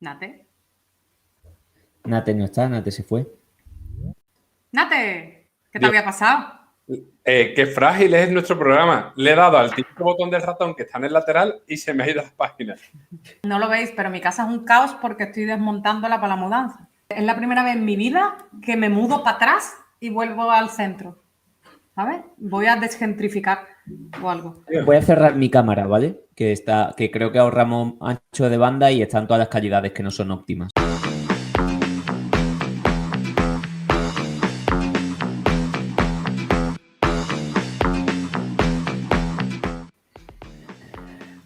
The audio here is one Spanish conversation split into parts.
Nate. Nate no está, Nate se fue. Nate, ¿qué te Dios. había pasado? Qué frágil es nuestro programa. Le he dado al típico botón del ratón que está en el lateral y se me ha ido la página. No lo veis, pero mi casa es un caos porque estoy desmontándola para la mudanza. Es la primera vez en mi vida que me mudo para atrás y vuelvo al centro. ¿Sabes? Voy a desgentrificar o algo. Voy a cerrar mi cámara, ¿vale? Que creo que ahorramos ancho de banda y están todas las calidades que no son óptimas.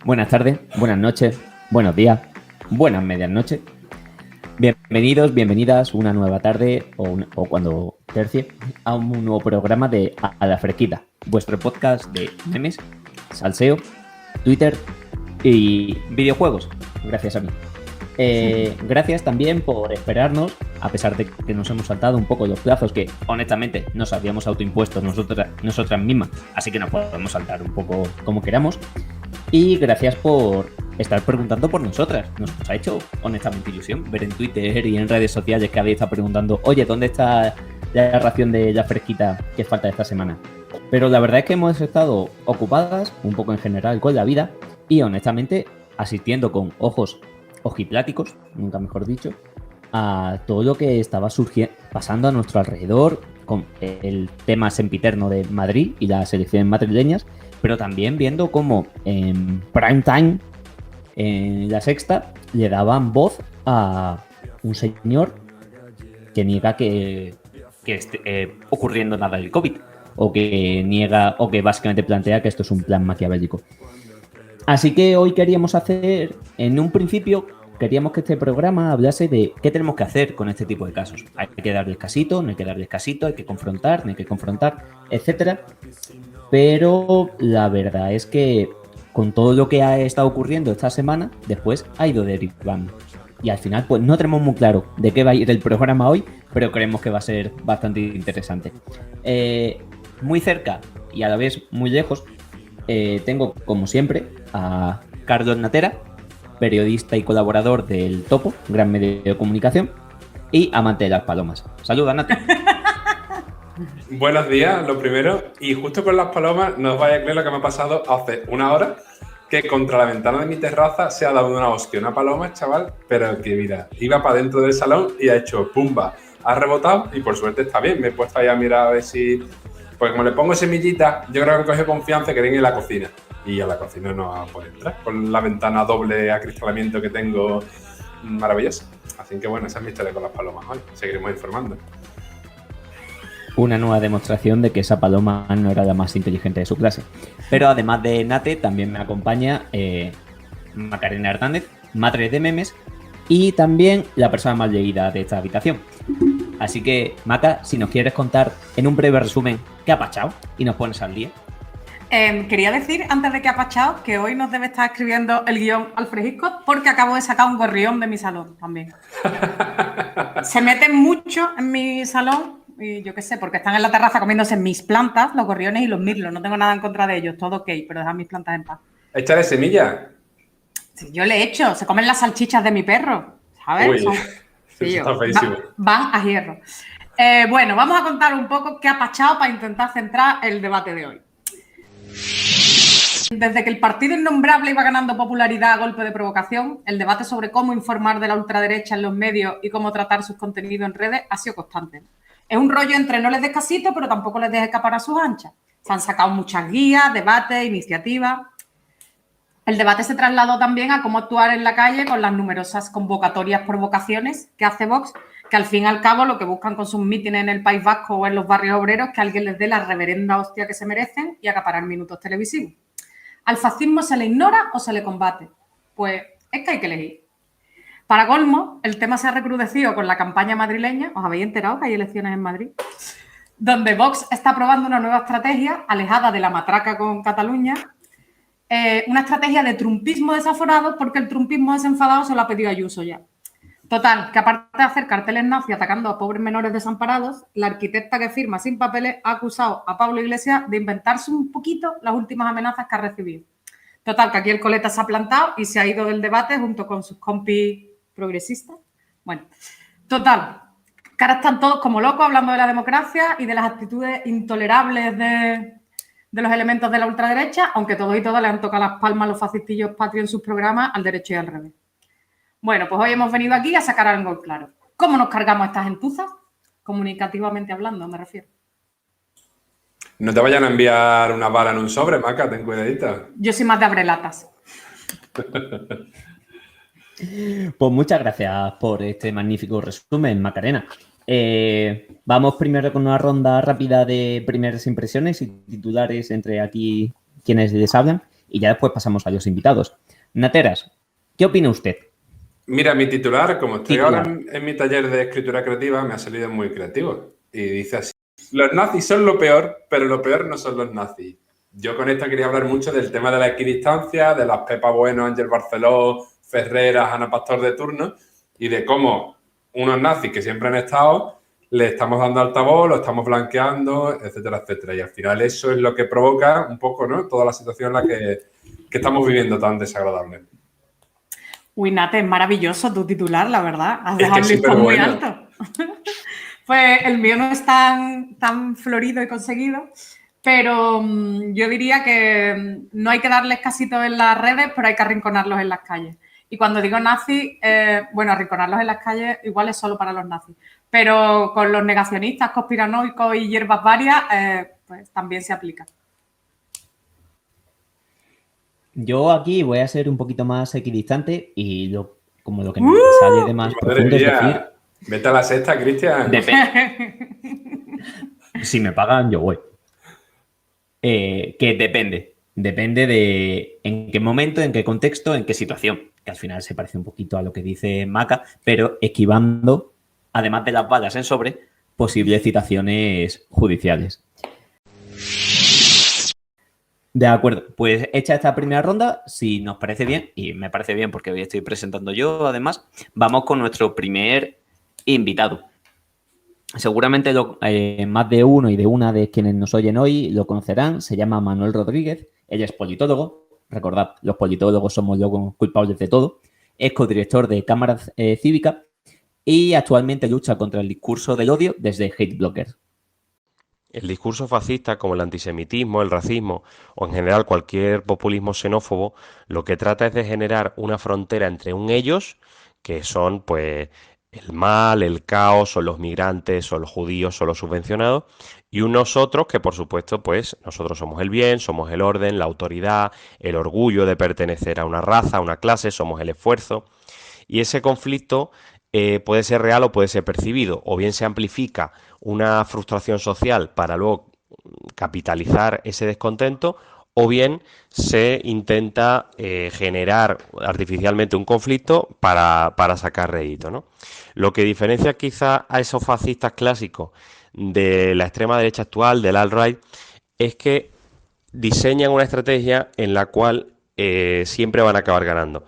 Buenas tardes, buenas noches, buenos días, buenas medias noches. Bienvenidos, bienvenidas una nueva tarde o cuando tercie a un nuevo programa de A la Fresquita, vuestro podcast de memes, salseo, Twitter y videojuegos, gracias a mí. Gracias también por esperarnos, a pesar de que nos hemos saltado un poco los plazos que honestamente nos habíamos autoimpuesto nosotras mismas, así que nos podemos saltar un poco como queramos. Y gracias por estar preguntando por nosotras. Nos ha hecho honestamente ilusión ver en Twitter y en redes sociales que habéis estado preguntando, oye, ¿dónde está la ración de la fresquita que falta esta semana? Pero la verdad es que hemos estado ocupadas un poco en general con la vida y honestamente asistiendo con ojos ojipláticos, nunca mejor dicho, a todo lo que estaba pasando a nuestro alrededor con el tema sempiterno de Madrid y las elecciones madrileñas, pero también viendo cómo en prime time, en La Sexta, le daban voz a un señor que niega que esté ocurriendo nada del COVID, o que niega, o que básicamente plantea que esto es un plan maquiavélico. Así que hoy queríamos hacer, en un principio, queríamos que este programa hablase de qué tenemos que hacer con este tipo de casos. Hay que darles casito, no hay que darles casito, hay que confrontar, no hay que confrontar, etcétera. Pero la verdad es que con todo lo que ha estado ocurriendo esta semana, después ha ido derivando. Y al final, pues no tenemos muy claro de qué va a ir el programa hoy, pero creemos que va a ser bastante interesante. Muy cerca y a la vez muy lejos, tengo, como siempre, a Carlos Natera, periodista y colaborador del Topo, gran medio de comunicación, y amante de las palomas. Saluda, Nate. Buenos días, lo primero. Y justo con las palomas, no os vaya a creer lo que me ha pasado hace una hora, que contra la ventana de mi terraza se ha dado una hostia, una paloma, chaval, pero que mira, iba para dentro del salón y ha hecho pumba. Ha rebotado y por suerte está bien. Me he puesto ahí a mirar a ver si... Pues como le pongo semillitas, yo creo que coge confianza que viene en la cocina. Y a la cocina no va a poder entrar, con la ventana doble acristalamiento que tengo maravillosa. Así que bueno, esa es mi historia con las palomas hoy. Seguiremos informando. Una nueva demostración de que esa paloma no era la más inteligente de su clase. Pero además de Nate, también me acompaña Macarena Hernández, madre de memes, y también la persona más leída de esta habitación. Así que, Maca, si nos quieres contar en un breve resumen qué ha pasado y nos pones al día. Quería decir, antes de que ha pachado, que hoy nos debe estar escribiendo el guión Alfred Hitchcock porque acabo de sacar un gorrión de mi salón también. Se meten mucho en mi salón y yo qué sé, porque están en la terraza comiéndose mis plantas, los gorriones y los mirlos. No tengo nada en contra de ellos, todo ok, pero dejan mis plantas en paz. Échale semilla. Sí, yo le he hecho, se comen las salchichas de mi perro, ¿sabes? Uy, eso está feísimo. Van a hierro. Bueno, vamos a contar un poco qué ha pachado para intentar centrar el debate de hoy. Desde que el partido innombrable iba ganando popularidad a golpe de provocación, el debate sobre cómo informar de la ultraderecha en los medios y cómo tratar sus contenidos en redes ha sido constante. Es un rollo entre no les des casito, pero tampoco les des escapar a sus anchas. Se han sacado muchas guías, debates, iniciativas. El debate se trasladó también a cómo actuar en la calle con las numerosas convocatorias por vocaciones que hace Vox, que al fin y al cabo lo que buscan con sus mítines en el País Vasco o en los barrios obreros es que alguien les dé la reverenda hostia que se merecen y acaparar minutos televisivos. ¿Al fascismo se le ignora o se le combate? Pues es que hay que elegir. Para colmo, el tema se ha recrudecido con la campaña madrileña. ¿Os habéis enterado que hay elecciones en Madrid? Donde Vox está probando una nueva estrategia alejada de la matraca con Cataluña. Una estrategia de trumpismo desaforado porque el trumpismo desenfadado se lo ha pedido Ayuso ya. Total, que aparte de hacer carteles nazis atacando a pobres menores desamparados, la arquitecta que firma sin papeles ha acusado a Pablo Iglesias de inventarse un poquito las últimas amenazas que ha recibido. Total, que aquí el coleta se ha plantado y se ha ido del debate junto con sus compis progresista. Bueno, total, que ahora están todos como locos hablando de la democracia y de las actitudes intolerables de los elementos de la ultraderecha, aunque todos y todas le han tocado las palmas los fascistillos patrios en sus programas al derecho y al revés. Bueno, pues hoy hemos venido aquí a sacar algo claro. ¿Cómo nos cargamos estas gentuzas? Comunicativamente hablando, me refiero. No te vayan a enviar una bala en un sobre, Maca, ten cuidadita. Yo soy más de abrelatas. Pues muchas gracias por este magnífico resumen, Macarena. Vamos primero con una ronda rápida de primeras impresiones y titulares entre aquí quienes les hablan y ya después pasamos a los invitados. Nateras, ¿qué opina usted? Mira, mi titular, como estoy ahora en mi taller de escritura creativa, me ha salido muy creativo. Y dice así: los nazis son lo peor, pero lo peor no son los nazis. Yo con esto quería hablar mucho del tema de la equidistancia, de las Pepa Bueno, Ángel Barceló, Ferreras, Ana Pastor de turno, y de cómo unos nazis que siempre han estado, le estamos dando altavoz, lo estamos blanqueando, etcétera, etcétera. Y al final eso es lo que provoca un poco, ¿no?, toda la situación en la que estamos viviendo tan desagradable. Uy, Nate, es maravilloso tu titular, la verdad. Has dejado el listón muy alto. Pues el mío no es tan florido y conseguido, pero yo diría que no hay que darles casito en las redes, pero hay que arrinconarlos en las calles. Y cuando digo nazis, bueno, arrinconarlos en las calles igual es solo para los nazis, pero con los negacionistas, conspiranoicos y hierbas varias, pues también se aplica. Yo aquí voy a ser un poquito más equidistante y como lo que me sale de más profundo es decir... Vete a la sexta, Cristian. Si me pagan, yo voy. Que depende. Depende de en qué momento, en qué contexto, en qué situación. Que al final se parece un poquito a lo que dice Maca, pero esquivando, además de las balas en sobre, posibles citaciones judiciales. De acuerdo, pues hecha esta primera ronda, si nos parece bien, y me parece bien porque hoy estoy presentando yo, además, vamos con nuestro primer invitado. Seguramente más de uno y de una de quienes nos oyen hoy lo conocerán. Se llama Manuel Rodríguez, él es politólogo. Recordad, los politólogos somos luego culpables de todo. Es codirector de Cámara Cívica y actualmente lucha contra el discurso del odio desde Hate Blockers. El discurso fascista, como el antisemitismo, el racismo o en general cualquier populismo xenófobo, lo que trata es de generar una frontera entre un ellos, que son pues el mal, el caos, o los migrantes, o los judíos, o los subvencionados, y un nosotros que por supuesto pues nosotros somos el bien, somos el orden, la autoridad, el orgullo de pertenecer a una raza, a una clase, somos el esfuerzo. Y ese conflicto puede ser real o puede ser percibido, o bien se amplifica una frustración social para luego capitalizar ese descontento, o bien se intenta generar artificialmente un conflicto para sacar rédito, ¿no? Lo que diferencia quizá a esos fascistas clásicos de la extrema derecha actual, del alt-right, es que diseñan una estrategia en la cual siempre van a acabar ganando.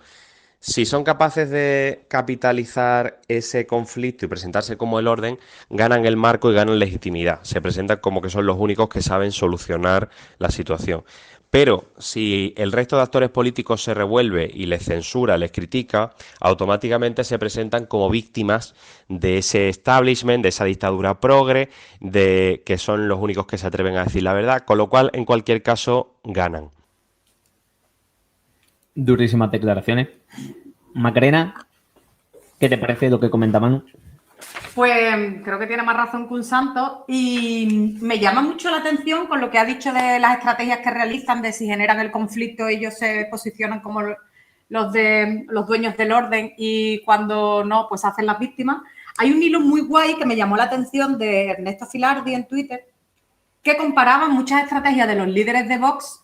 Si son capaces de capitalizar ese conflicto y presentarse como el orden, ganan el marco y ganan legitimidad. Se presentan como que son los únicos que saben solucionar la situación. Pero si el resto de actores políticos se revuelve y les censura, les critica, automáticamente se presentan como víctimas de ese establishment, de esa dictadura progre, de que son los únicos que se atreven a decir la verdad, con lo cual, en cualquier caso, ganan. Durísimas declaraciones. Macarena, ¿qué te parece lo que comenta Manu? Pues creo que tiene más razón que un santo y me llama mucho la atención con lo que ha dicho de las estrategias que realizan, de si generan el conflicto, ellos se posicionan como los dueños del orden y cuando no, pues hacen las víctimas. Hay un hilo muy guay que me llamó la atención de Ernesto Filardi en Twitter, que comparaba muchas estrategias de los líderes de Vox,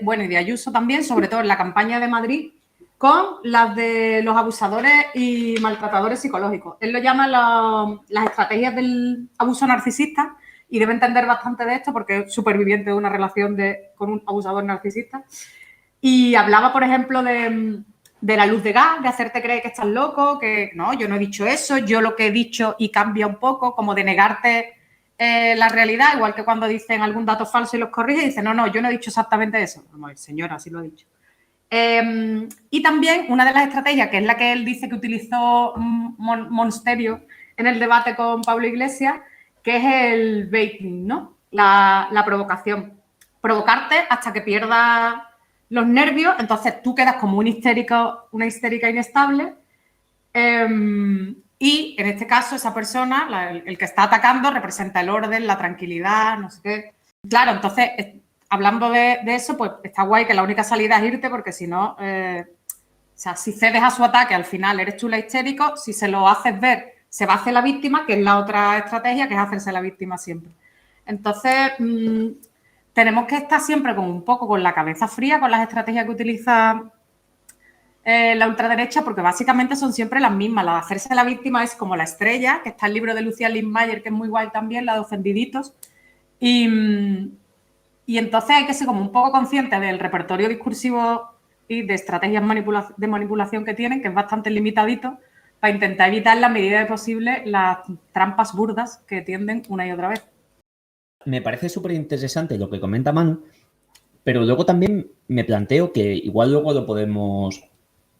bueno, y de Ayuso también, sobre todo en la campaña de Madrid, con las de los abusadores y maltratadores psicológicos. Él lo llama las estrategias del abuso narcisista y debe entender bastante de esto porque es superviviente de una relación con un abusador narcisista. Y hablaba, por ejemplo, de la luz de gas, de hacerte creer que estás loco, que no, yo no he dicho eso, yo lo que he dicho y cambia un poco, como de negarte la realidad, igual que cuando dicen algún dato falso y los corrige, y dicen, no, yo no he dicho exactamente eso. Vamos, señora, así lo ha dicho. Y también una de las estrategias, que es la que él dice que utilizó Monsterio en el debate con Pablo Iglesias, que es el baiting, ¿no? La provocación. Provocarte hasta que pierdas los nervios, entonces tú quedas como una histérica inestable. Y en este caso, esa persona, el que está atacando, representa el orden, la tranquilidad, no sé qué. Claro, entonces, hablando de eso, pues está guay que la única salida es irte, porque si no, o sea, si cedes a su ataque, al final eres tú la histérico. Si se lo haces ver, se va a hacer la víctima, que es la otra estrategia, que es hacerse la víctima siempre. Entonces, tenemos que estar siempre como un poco con la cabeza fría con las estrategias que utiliza la ultraderecha, porque básicamente son siempre las mismas. La de hacerse la víctima es como la estrella, que está el libro de Lucía Lindmayer, que es muy guay también, la de Ofendiditos. Y entonces hay que ser como un poco consciente del repertorio discursivo y de estrategias de manipulación que tienen, que es bastante limitadito, para intentar evitar en la medida de posible las trampas burdas que tienden una y otra vez. Me parece súper interesante lo que comenta Manu, pero luego también me planteo que igual luego lo podemos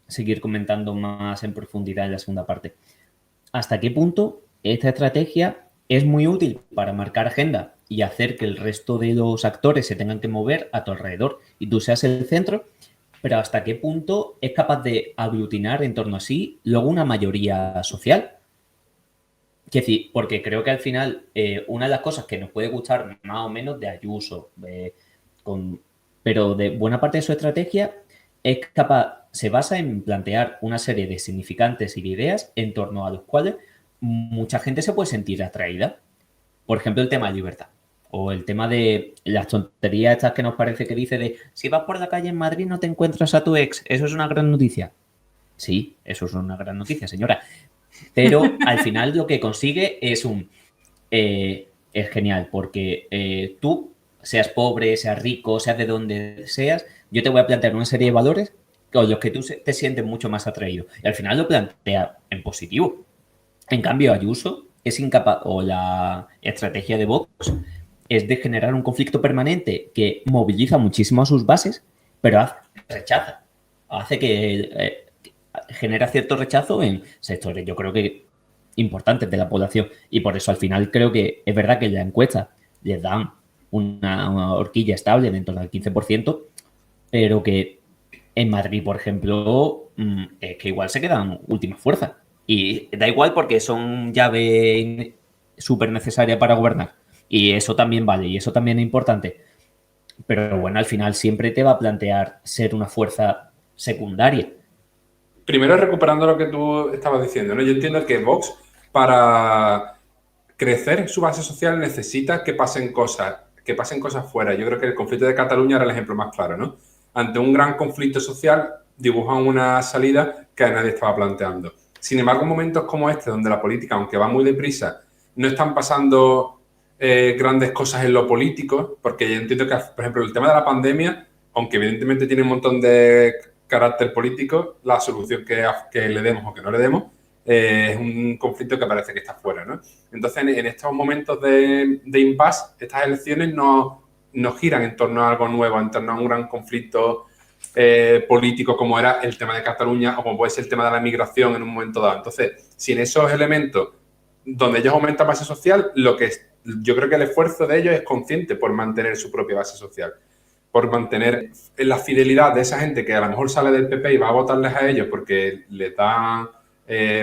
seguir comentando más en profundidad en la segunda parte. ¿Hasta qué punto esta estrategia es muy útil para marcar agenda y hacer que el resto de los actores se tengan que mover a tu alrededor y tú seas el centro? Pero ¿hasta qué punto es capaz de aglutinar en torno a sí luego una mayoría social? Es decir, porque creo que al final una de las cosas que nos puede gustar más o menos de Ayuso, pero de buena parte de su estrategia es capaz, se basa en plantear una serie de significantes y de ideas en torno a los cuales mucha gente se puede sentir atraída. Por ejemplo, el tema de libertad. O el tema de las tonterías estas que nos parece que dice de si vas por la calle en Madrid no te encuentras a tu ex, eso es una gran noticia. Sí, eso es una gran noticia, señora. Pero al final lo que consigue es es genial, porque tú, seas pobre, seas rico, seas de donde seas, yo te voy a plantear una serie de valores con los que tú te sientes mucho más atraído. Y al final lo plantea en positivo. En cambio, Ayuso es incapaz, o la estrategia de Vox es de generar un conflicto permanente que moviliza muchísimo a sus bases, pero rechaza. Hace que genera cierto rechazo en sectores, yo creo que importantes de la población. Y por eso al final creo que es verdad que en la encuesta les dan una horquilla estable dentro del 15%, pero que en Madrid, por ejemplo, es que igual se quedan última fuerza. Y da igual porque son llave súper necesaria para gobernar. Y eso también vale, y eso también es importante. Pero bueno, al final siempre te va a plantear ser una fuerza secundaria. Primero, recuperando lo que tú estabas diciendo, ¿no? Yo entiendo que Vox, para crecer su base social, necesita que pasen cosas fuera. Yo creo que el conflicto de Cataluña era el ejemplo más claro, ¿no? Ante un gran conflicto social, dibujan una salida que nadie estaba planteando. Sin embargo, en momentos como este, donde la política, aunque va muy deprisa, no están pasando grandes cosas en lo político, porque yo entiendo que, por ejemplo, el tema de la pandemia, aunque evidentemente tiene un montón de carácter político, la solución que le demos o que no le demos es un conflicto que parece que está fuera, ¿no? Entonces, en estos momentos de impasse, estas elecciones no giran en torno a algo nuevo, en torno a un gran conflicto político como era el tema de Cataluña o como puede ser el tema de la migración en un momento dado. Entonces, si en esos elementos donde ellos aumentan base social, yo creo que el esfuerzo de ellos es consciente por mantener su propia base social, por mantener la fidelidad de esa gente que a lo mejor sale del PP y va a votarles a ellos porque les dan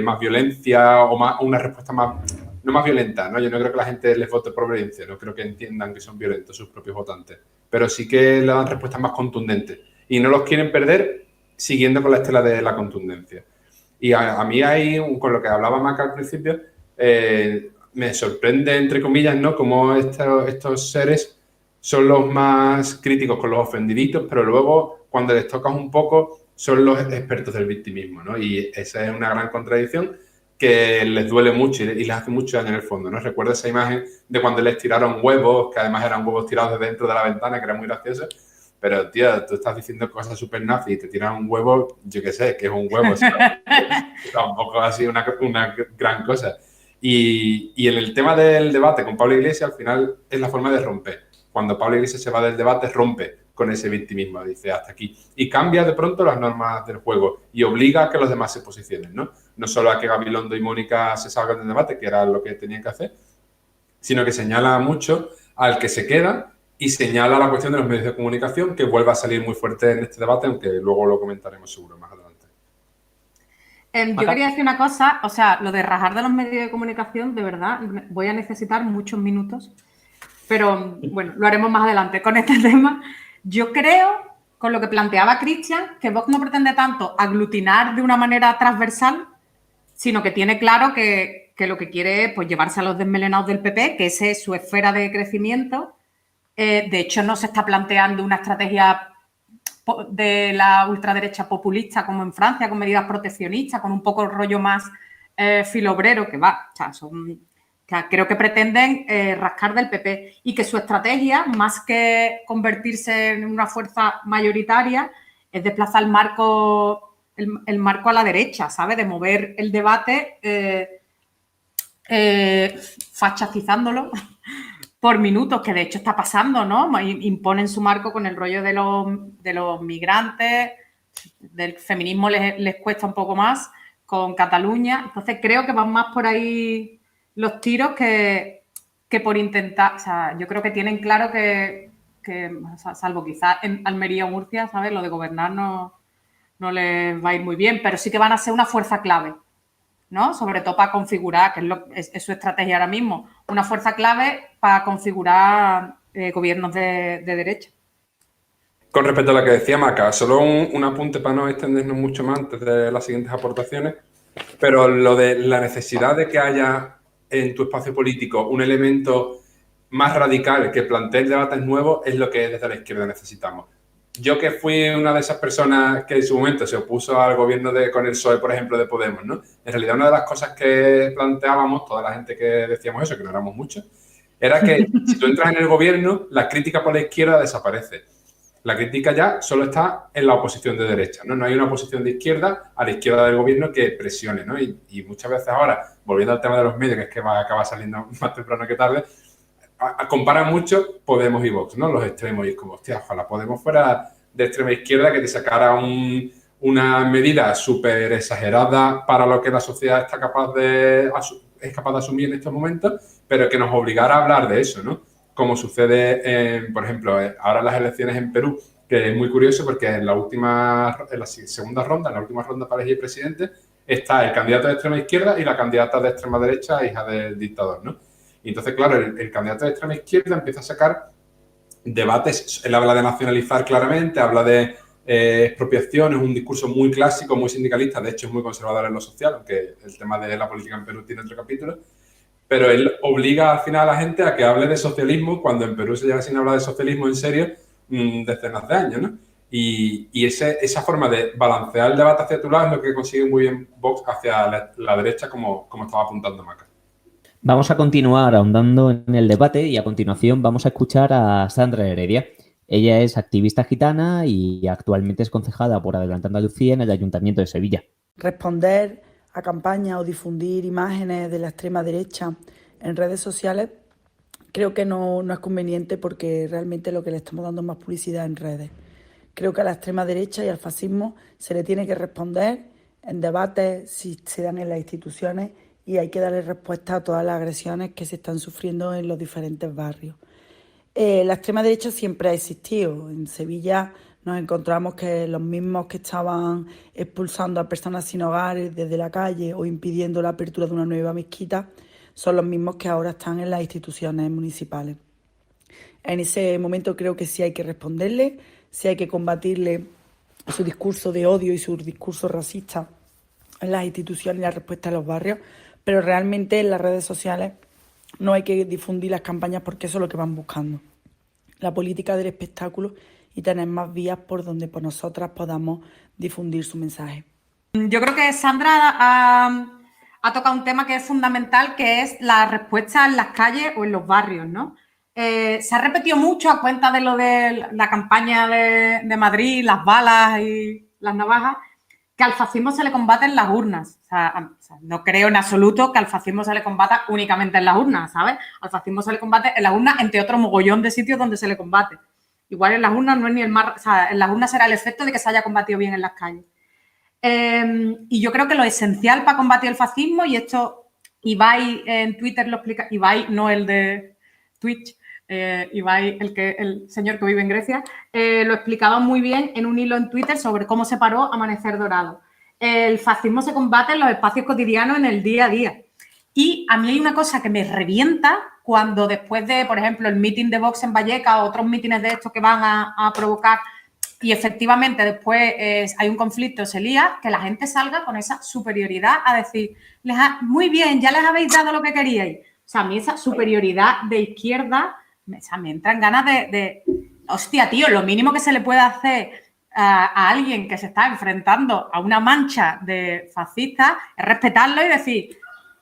más violencia o una respuesta no más violenta, ¿no? Yo no creo que la gente les vote por violencia, no creo que entiendan que son violentos sus propios votantes, pero sí que le dan respuestas más contundentes y no los quieren perder siguiendo con la estela de la contundencia. Y a mí con lo que hablaba Maca al principio, me sorprende, entre comillas, ¿no? Cómo estos seres son los más críticos con los ofendiditos, pero luego, cuando les tocas un poco, son los expertos del victimismo, ¿no? Y esa es una gran contradicción que les duele mucho y les hace mucho daño en el fondo, ¿no? Recuerdo esa imagen de cuando les tiraron huevos, que además eran huevos tirados de dentro de la ventana, que era muy gracioso. Pero, tío, tú estás diciendo cosas súper nazi y te tiran un huevo, yo qué sé, que es un huevo. O sea, tampoco ha sido una gran cosa. Y en el tema del debate con Pablo Iglesias, al final es la forma de romper. Cuando Pablo Iglesias se va del debate, rompe con ese victimismo, dice hasta aquí. Y cambia de pronto las normas del juego y obliga a que los demás se posicionen, ¿no? No solo a que Gabilondo y Mónica se salgan del debate, que era lo que tenían que hacer, sino que señala mucho al que se queda y señala la cuestión de los medios de comunicación, que vuelve a salir muy fuerte en este debate, aunque luego lo comentaremos seguro más adelante. Yo quería decir una cosa, o sea, lo de rajar de los medios de comunicación, de verdad, voy a necesitar muchos minutos, pero bueno, lo haremos más adelante con este tema. Yo creo, con lo que planteaba Cristian, que Vox no pretende tanto aglutinar de una manera transversal, sino que tiene claro que lo que quiere es pues, llevarse a los desmelenados del PP, que esa es su esfera de crecimiento. De hecho, no se está planteando una estrategia de la ultraderecha populista como en Francia, con medidas proteccionistas, con un poco el rollo más filobrero que va. O sea, creo que pretenden rascar del PP y que su estrategia, más que convertirse en una fuerza mayoritaria, es desplazar el marco a la derecha, ¿sabes? De mover el debate fachacizándolo por minutos, que de hecho está pasando, ¿no? Imponen su marco con el rollo de los migrantes, del feminismo les cuesta un poco más, con Cataluña. Entonces creo que van más por ahí los tiros que por intentar, o sea, yo creo que tienen claro que o sea, salvo quizás en Almería o Murcia, ¿sabes? Lo de gobernar no les va a ir muy bien, pero sí que van a ser una fuerza clave, ¿no? Sobre todo para configurar, que es su estrategia ahora mismo, una fuerza clave para configurar gobiernos de derecha. Con respecto a lo que decía Maca, solo un apunte para no extendernos mucho más antes de las siguientes aportaciones, pero lo de la necesidad de que haya en tu espacio político un elemento más radical que plantee debates nuevos es lo que desde la izquierda necesitamos. Yo que fui una de esas personas que en su momento se opuso al gobierno con el PSOE, por ejemplo, de Podemos, ¿no? En realidad una de las cosas que planteábamos, toda la gente que decíamos eso, que no éramos muchos, era que si tú entras en el gobierno, la crítica por la izquierda desaparece. La crítica ya solo está en la oposición de derecha, ¿no? No hay una oposición de izquierda a la izquierda del gobierno que presione, ¿no? Y muchas veces ahora, volviendo al tema de los medios, que es que va a acabar saliendo más temprano que tarde, comparan mucho Podemos y Vox, ¿no? Los extremos. Y es como, hostia, ojalá Podemos fuera de extrema izquierda que te sacara una medida súper exagerada para lo que la sociedad es capaz de asumir en estos momentos, pero que nos obligara a hablar de eso, ¿no? Como sucede, por ejemplo, ahora en las elecciones en Perú, que es muy curioso porque en la segunda ronda, en la última ronda para elegir presidente, está el candidato de extrema izquierda y la candidata de extrema derecha, hija del dictador, ¿no? Y entonces, claro, el candidato de extrema izquierda empieza a sacar debates. Él habla de nacionalizar claramente, habla de expropiación, es un discurso muy clásico, muy sindicalista, de hecho es muy conservador en lo social, aunque el tema de la política en Perú tiene otro capítulo. Pero él obliga al final a la gente a que hable de socialismo cuando en Perú se lleva sin hablar de socialismo en serio decenas de años, ¿no? Y esa forma de balancear el debate hacia tu lado es lo que consigue muy bien Vox hacia la derecha, como estaba apuntando Maca. Vamos a continuar ahondando en el debate y a continuación vamos a escuchar a Sandra Heredia. Ella es activista gitana y actualmente es concejala por Adelante Andalucía en el Ayuntamiento de Sevilla. Responder a campañas o difundir imágenes de la extrema derecha en redes sociales creo que no es conveniente, porque realmente lo que le estamos dando es más publicidad en redes. Creo que a la extrema derecha y al fascismo se le tiene que responder en debates si se dan en las instituciones, y hay que darle respuesta a todas las agresiones que se están sufriendo en los diferentes barrios. La extrema derecha siempre ha existido. En Sevilla nos encontramos que los mismos que estaban expulsando a personas sin hogar desde la calle o impidiendo la apertura de una nueva mezquita son los mismos que ahora están en las instituciones municipales. En ese momento creo que sí hay que responderle, sí hay que combatirle su discurso de odio y su discurso racista en las instituciones y la respuesta a los barrios, pero realmente en las redes sociales no hay que difundir las campañas, porque eso es lo que van buscando. La política del espectáculo y tener más vías por donde por nosotras podamos difundir su mensaje. Yo creo que Sandra ha tocado un tema que es fundamental, que es la respuesta en las calles o en los barrios, ¿no? Se ha repetido mucho a cuenta de lo de la campaña de Madrid, las balas y las navajas, que al fascismo se le combate en las urnas. O sea, no creo en absoluto que al fascismo se le combata únicamente en las urnas, ¿sabes? Al fascismo se le combate en las urnas, entre otro mogollón de sitios donde se le combate. Igual en las urnas no es ni el más... O sea, en las urnas será el efecto de que se haya combatido bien en las calles. Y yo creo que lo esencial para combatir el fascismo, y esto Ibai en Twitter lo explica, Ibai no el de Twitch, Ibai el señor que vive en Grecia, lo explicaba muy bien en un hilo en Twitter sobre cómo se paró Amanecer Dorado. El fascismo se combate en los espacios cotidianos, en el día a día. Y a mí hay una cosa que me revienta cuando después de, por ejemplo, el meeting de Vox en Vallecas o otros mítines de estos que van a provocar y efectivamente después hay un conflicto, se lía, que la gente salga con esa superioridad a decir, muy bien, ya les habéis dado lo que queríais. O sea, a mí esa superioridad de izquierda, me entran ganas de hostia, tío, lo mínimo que se le puede hacer a alguien que se está enfrentando a una mancha de fascistas es respetarlo y decir,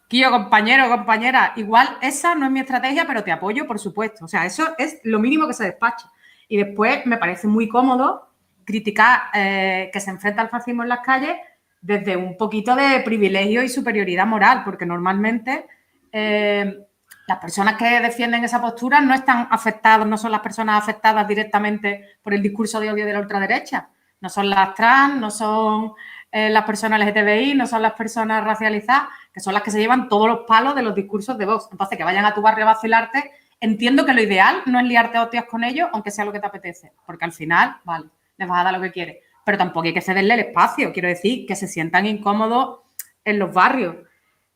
tío, compañero, compañera, igual esa no es mi estrategia, pero te apoyo, por supuesto. O sea, eso es lo mínimo que se despacha. Y después me parece muy cómodo criticar que se enfrenta al fascismo en las calles desde un poquito de privilegio y superioridad moral, porque normalmente las personas que defienden esa postura no están afectadas, no son las personas afectadas directamente por el discurso de odio de la ultraderecha. No son las trans, no son las personas LGTBI, no son las personas racializadas, que son las que se llevan todos los palos de los discursos de Vox. Entonces, que vayan a tu barrio a vacilarte, entiendo que lo ideal no es liarte a hostias con ellos, aunque sea lo que te apetece, porque al final, vale, les vas a dar lo que quieres, pero tampoco hay que cederle el espacio, quiero decir, que se sientan incómodos en los barrios.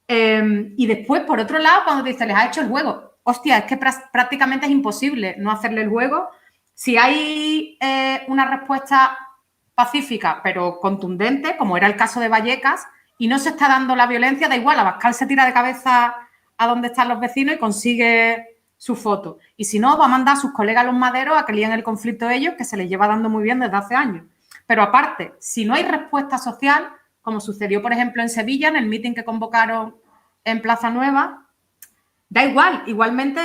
Y después, por otro lado, cuando te dicen, les ha hecho el juego, hostia, es que prácticamente es imposible no hacerle el juego. Si hay una respuesta pacífica, pero contundente, como era el caso de Vallecas, y no se está dando la violencia, da igual, Abascal se tira de cabeza a donde están los vecinos y consigue su foto. Y si no, va a mandar a sus colegas los maderos a que líen el conflicto ellos, que se les lleva dando muy bien desde hace años. Pero aparte, si no hay respuesta social, como sucedió, por ejemplo, en Sevilla, en el mitin que convocaron en Plaza Nueva, da igual. Igualmente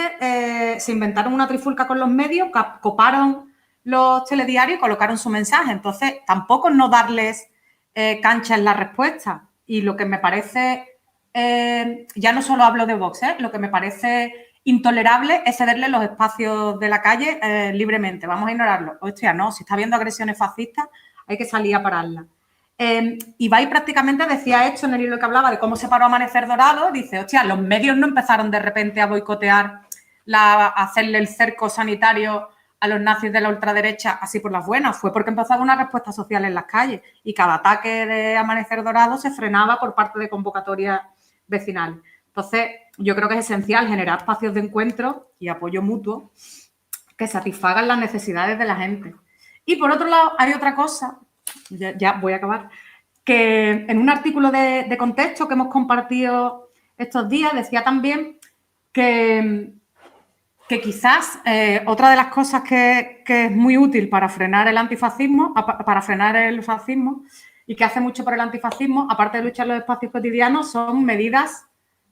se inventaron una trifulca con los medios, coparon los telediarios y colocaron su mensaje. Entonces, tampoco no darles cancha en la respuesta. Y lo que me parece, ya no solo hablo de Vox, lo que me parece intolerable es cederle los espacios de la calle libremente. Vamos a ignorarlo. Hostia, no, si está habiendo agresiones fascistas, hay que salir a pararlas. Ibai prácticamente decía esto en el libro que hablaba de cómo se paró Amanecer Dorado. Dice, hostia, los medios no empezaron de repente a boicotear, a hacerle el cerco sanitario a los nazis de la ultraderecha así por las buenas. Fue porque empezaba una respuesta social en las calles y cada ataque de Amanecer Dorado se frenaba por parte de convocatorias vecinales. Entonces, yo creo que es esencial generar espacios de encuentro y apoyo mutuo que satisfagan las necesidades de la gente. Y por otro lado, hay otra cosa, ya voy a acabar, que en un artículo de contexto que hemos compartido estos días decía también que quizás otra de las cosas que es muy útil para frenar el antifascismo, para frenar el fascismo y que hace mucho por el antifascismo, aparte de luchar en los espacios cotidianos, son medidas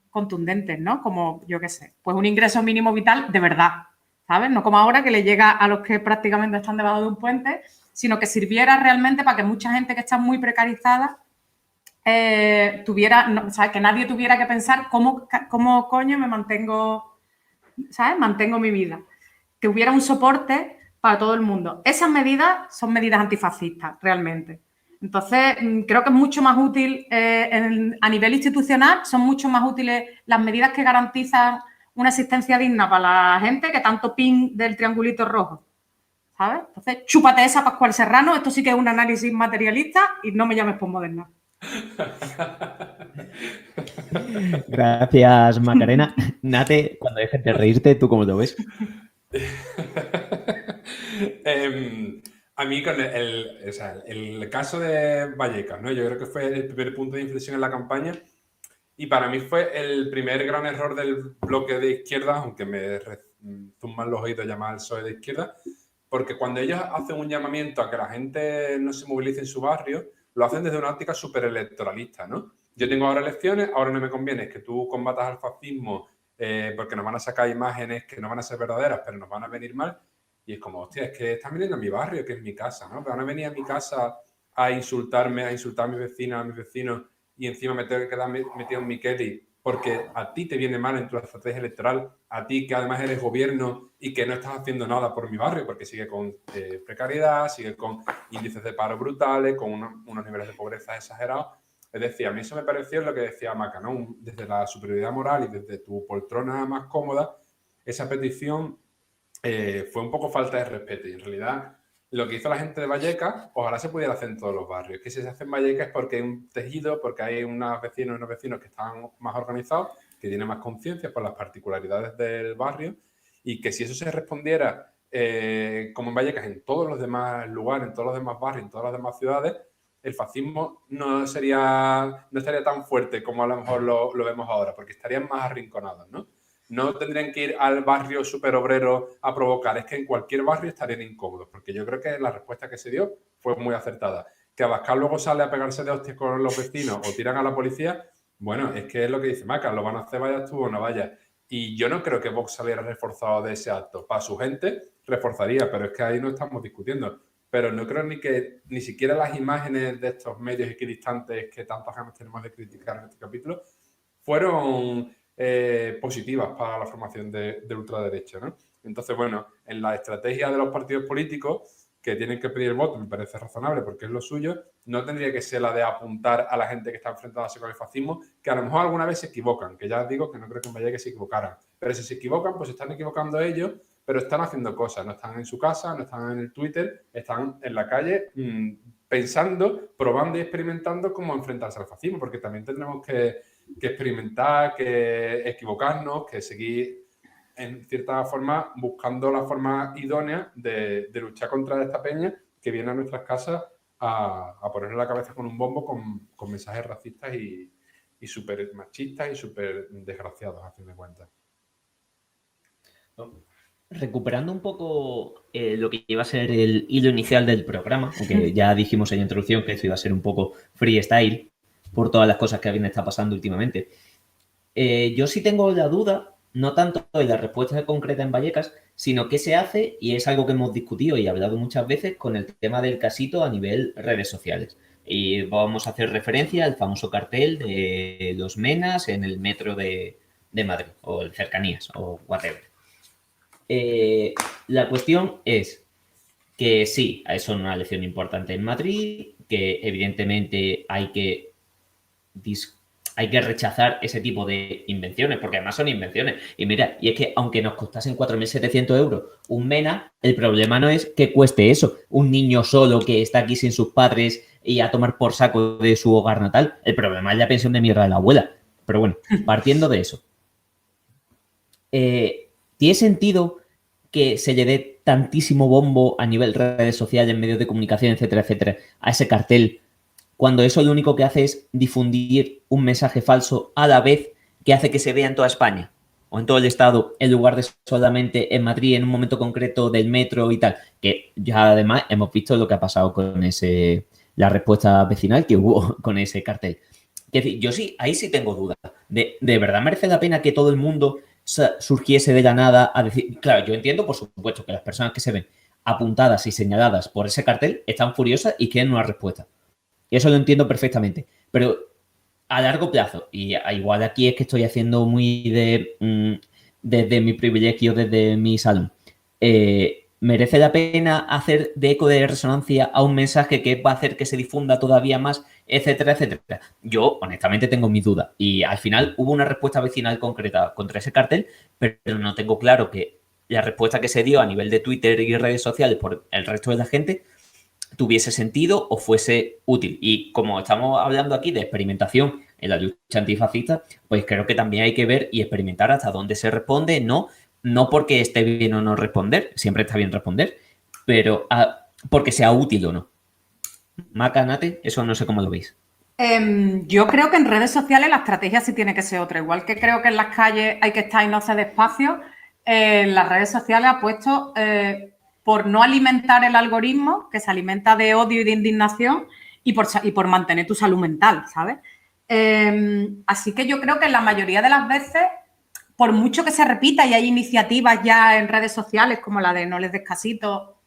contundentes, ¿no? Como, yo qué sé, pues un ingreso mínimo vital de verdad, ¿sabes? No como ahora que le llega a los que prácticamente están debajo de un puente, sino que sirviera realmente para que mucha gente que está muy precarizada tuviera, no, ¿sabes? Que nadie tuviera que pensar cómo coño me mantengo, ¿sabes? Mantengo mi vida. Que hubiera un soporte para todo el mundo. Esas medidas son medidas antifascistas, realmente. Entonces, creo que es mucho más útil, a nivel institucional, son mucho más útiles las medidas que garantizan una existencia digna para la gente que tanto pin del triangulito rojo, ¿sabes? Entonces, chúpate esa, Pascual Serrano, esto sí que es un análisis materialista y no me llames posmoderna. Gracias, Macarena. Nate, cuando dejes de reírte, ¿tú cómo lo ves? A mí con el caso de Vallecas, ¿no? Yo creo que fue el primer punto de inflexión en la campaña y para mí fue el primer gran error del bloque de izquierda, aunque me zumban los oídos llamar al PSOE de izquierda, porque cuando ellos hacen un llamamiento a que la gente no se movilice en su barrio, lo hacen desde una óptica súper electoralista, ¿no? Yo tengo ahora elecciones, ahora no me conviene que tú combatas al fascismo porque nos van a sacar imágenes que no van a ser verdaderas, pero nos van a venir mal. Y es como, hostia, es que están viniendo a mi barrio, que es mi casa, ¿no? Pero van a venir a mi casa a insultarme, a insultar a mis vecinas, a mis vecinos, y encima me tengo que quedar metido en mi Kelly porque a ti te viene mal en tu estrategia electoral, a ti que además eres gobierno y que no estás haciendo nada por mi barrio, porque sigue con precariedad, sigue con índices de paro brutales, con unos niveles de pobreza exagerados. Es decir, a mí eso me pareció lo que decía Maca, ¿no? Desde la superioridad moral y desde tu poltrona más cómoda, esa petición fue un poco falta de respeto. Y en realidad, lo que hizo la gente de Vallecas, ojalá se pudiera hacer en todos los barrios. Que si se hace en Vallecas es porque hay un tejido, porque hay unos vecinos y unos vecinos que están más organizados, que tienen más conciencia por las particularidades del barrio, y que si eso se respondiera como en Vallecas, en todos los demás lugares, en todos los demás barrios, en todas las demás ciudades, el fascismo no estaría tan fuerte como a lo mejor lo vemos ahora, porque estarían más arrinconados, ¿no? No tendrían que ir al barrio superobrero a provocar, es que en cualquier barrio estarían incómodos, porque yo creo que la respuesta que se dio fue muy acertada. Que Abascal luego sale a pegarse de hostias con los vecinos o tiran a la policía, bueno, es que es lo que dice Maca, lo van a hacer vayas tú o no vayas. Y yo no creo que Vox saliera reforzado de ese acto. Para su gente, reforzaría, pero es que ahí no estamos discutiendo. Pero no creo ni siquiera las imágenes de estos medios equidistantes que tantas ganas tenemos de criticar en este capítulo fueron positivas para la formación de ultraderecha, ¿no? Entonces, bueno, en la estrategia de los partidos políticos que tienen que pedir el voto, me parece razonable porque es lo suyo, no tendría que ser la de apuntar a la gente que está enfrentada con el fascismo, que a lo mejor alguna vez se equivocan, que ya digo que no creo que en Vallecas se equivocaran, pero si se equivocan, pues se están equivocando ellos, pero están haciendo cosas, no están en su casa, no están en el Twitter, están en la calle pensando, probando y experimentando cómo enfrentarse al fascismo, porque también tendremos que experimentar, que equivocarnos, que seguir en cierta forma buscando la forma idónea de luchar contra esta peña que viene a nuestras casas a ponerle la cabeza con un bombo con mensajes racistas y súper machistas y súper desgraciados, a fin de cuentas. Recuperando un poco lo que iba a ser el hilo inicial del programa, aunque ya dijimos en la introducción que esto iba a ser un poco freestyle por todas las cosas que habían estado pasando últimamente. Yo sí tengo la duda, no tanto de la respuesta concreta en Vallecas, sino qué se hace, y es algo que hemos discutido y hablado muchas veces con el tema del casito a nivel redes sociales. Y vamos a hacer referencia al famoso cartel de los Menas en el metro de Madrid, o el Cercanías, o whatever. La cuestión es que sí, eso es una lección importante en Madrid, que evidentemente hay que rechazar ese tipo de invenciones, porque además son invenciones. Y mira, y es que aunque nos costasen 4.700 euros un MENA, el problema no es que cueste eso. Un niño solo que está aquí sin sus padres y a tomar por saco de su hogar natal, el problema es la pensión de mierda de la abuela. Pero bueno, partiendo de eso. ¿Tiene sentido que se le dé tantísimo bombo a nivel redes sociales, medios de comunicación, etcétera, etcétera, a ese cartel, cuando eso lo único que hace es difundir un mensaje falso a la vez que hace que se vea en toda España o en todo el estado, en lugar de solamente en Madrid, en un momento concreto del metro y tal? Que ya además hemos visto lo que ha pasado con la respuesta vecinal que hubo con ese cartel. Es decir, yo sí, ahí sí tengo dudas. ¿De verdad merece la pena que todo el mundo surgiese de la nada a decir? Claro, yo entiendo, por supuesto, que las personas que se ven apuntadas y señaladas por ese cartel están furiosas y quieren una respuesta. Y eso lo entiendo perfectamente. Pero a largo plazo, y igual aquí es que estoy haciendo muy desde mi privilegio, desde mi salón, ¿merece la pena hacer de eco de resonancia a un mensaje que va a hacer que se difunda todavía más, etcétera, etcétera? Yo, honestamente, tengo mis dudas. Y al final hubo una respuesta vecinal concreta contra ese cartel, pero no tengo claro que la respuesta que se dio a nivel de Twitter y redes sociales por el resto de la gente tuviese sentido o fuese útil. Y como estamos hablando aquí de experimentación en la lucha antifascista, pues creo que también hay que ver y experimentar hasta dónde se responde, no porque esté bien o no responder, siempre está bien responder, pero porque sea útil o no. Maca, Nate, eso no sé cómo lo veis. Yo creo que en redes sociales la estrategia sí tiene que ser otra. Igual que creo que en las calles hay que estar y no ceder espacio, en las redes sociales apuesto por no alimentar el algoritmo que se alimenta de odio y de indignación y por mantener tu salud mental, ¿sabes? Así que yo creo que la mayoría de las veces, por mucho que se repita y hay iniciativas ya en redes sociales como la de No les des casito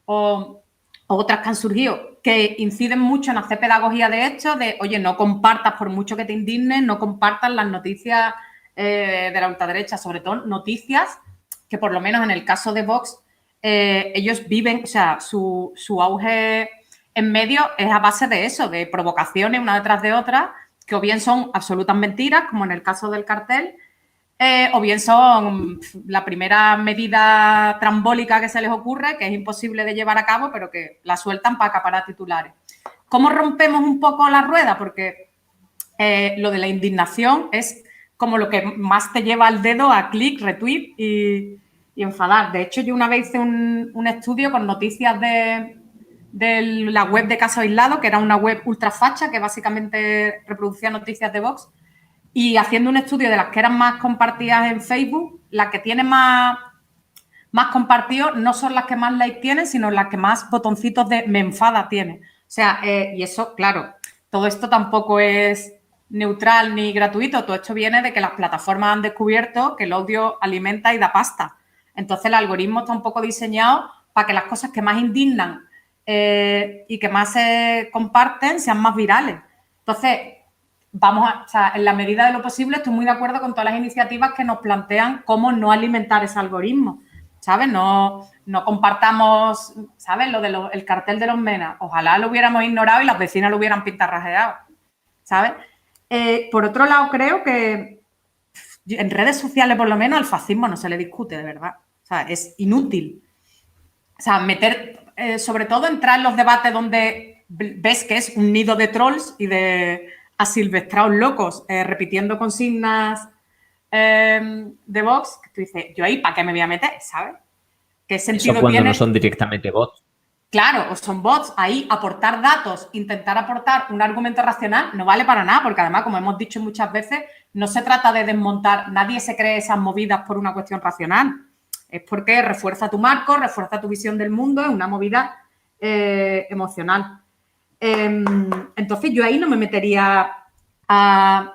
o otras que han surgido que inciden mucho en hacer pedagogía de hecho, de, oye, no compartas por mucho que te indignes, no compartas las noticias de la ultraderecha, sobre todo noticias que por lo menos en el caso de Vox, ellos viven, o sea, su auge en medio es a base de eso, de provocaciones una detrás de otra, que o bien son absolutas mentiras, como en el caso del cartel, o bien son la primera medida trambólica que se les ocurre, que es imposible de llevar a cabo, pero que la sueltan para acaparar titulares. ¿Cómo rompemos un poco la rueda? Porque lo de la indignación es como lo que más te lleva al dedo a clic, retweet y enfadar. De hecho, yo una vez hice un estudio con noticias de la web de Caso Aislado, que era una web ultrafacha que básicamente reproducía noticias de Vox, y haciendo un estudio de las que eran más compartidas en Facebook, las que tienen más compartidos no son las que más like tienen, sino las que más botoncitos de me enfada tienen. O sea, y eso, claro, todo esto tampoco es neutral ni gratuito. Todo esto viene de que las plataformas han descubierto que el odio alimenta y da pasta. Entonces, el algoritmo está un poco diseñado para que las cosas que más indignan y que más se comparten sean más virales. Entonces, o sea, en la medida de lo posible estoy muy de acuerdo con todas las iniciativas que nos plantean cómo no alimentar ese algoritmo, ¿sabes? No compartamos, ¿sabes? Lo del cartel de los Mena. Ojalá lo hubiéramos ignorado y las vecinas lo hubieran pintarrajeado, ¿sabes? Por otro lado, creo que en redes sociales, por lo menos, al fascismo no se le discute, de verdad. O sea, es inútil. O sea, sobre todo entrar en los debates donde ves que es un nido de trolls y de asilvestrados locos repitiendo consignas de Vox, que tú dices, yo ahí, ¿para qué me voy a meter? ¿Sabes? ¿Qué sentido Eso cuando tiene? no son directamente bots. Claro, o son bots, ahí aportar datos, intentar aportar un argumento racional no vale para nada, porque además, como hemos dicho muchas veces, no se trata de desmontar, nadie se cree esas movidas por una cuestión racional, es porque refuerza tu marco, refuerza tu visión del mundo, es una movida emocional. Entonces yo ahí no me metería a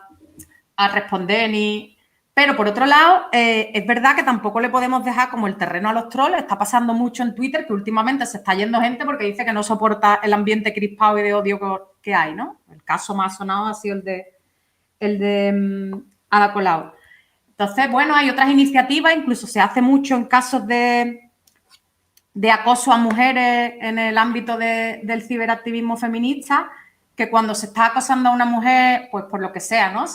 responder ni... Pero, por otro lado, es verdad que tampoco le podemos dejar como el terreno a los trolls. Está pasando mucho en Twitter que últimamente se está yendo gente porque dice que no soporta el ambiente crispado y de odio que hay, ¿no? El caso más sonado ha sido el de Ada Colau. Entonces, bueno, hay otras iniciativas, incluso se hace mucho en casos de acoso a mujeres en el ámbito del ciberactivismo feminista, que cuando se está acosando a una mujer, pues por lo que sea, ¿no?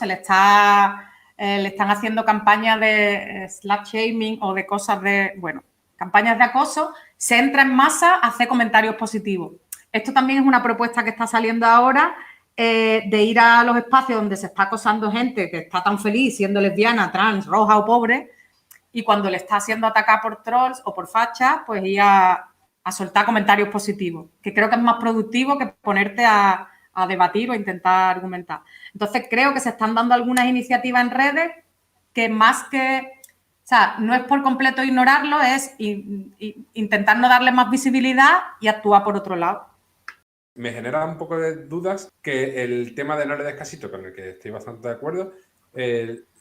Le están haciendo campañas de slut shaming o de cosas de, bueno, campañas de acoso, se entra en masa a hacer comentarios positivos. Esto también es una propuesta que está saliendo ahora de ir a los espacios donde se está acosando gente que está tan feliz siendo lesbiana, trans, roja o pobre, y cuando le está siendo atacada por trolls o por fachas, pues ir a soltar comentarios positivos, que creo que es más productivo que ponerte a debatir o intentar argumentar. Entonces, creo que se están dando algunas iniciativas en redes que más que... O sea, no es por completo ignorarlo, es intentar no darle más visibilidad y actuar por otro lado. Me genera un poco de dudas que el tema de no le des casito, con el que estoy bastante de acuerdo,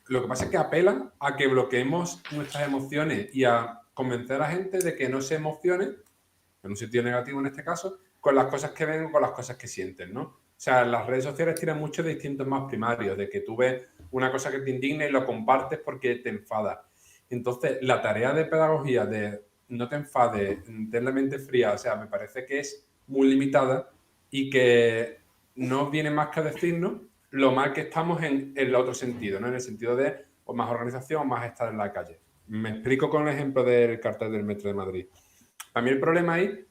lo que pasa es que apelan a que bloqueemos nuestras emociones y a convencer a la gente de que no se emocione, en un sentido negativo en este caso, con las cosas que ven o con las cosas que sienten, ¿no? O sea, las redes sociales tiran mucho de instintos más primarios, de que tú ves una cosa que te indigna y lo compartes porque te enfada. Entonces, la tarea de pedagogía de no te enfades, ten la mente fría, o sea, me parece que es muy limitada y que no viene más que a decirnos lo mal que estamos en el otro sentido, ¿no? En el sentido de o más organización o más estar en la calle. Me explico con el ejemplo del cartel del Metro de Madrid. Para mí el problema ahí,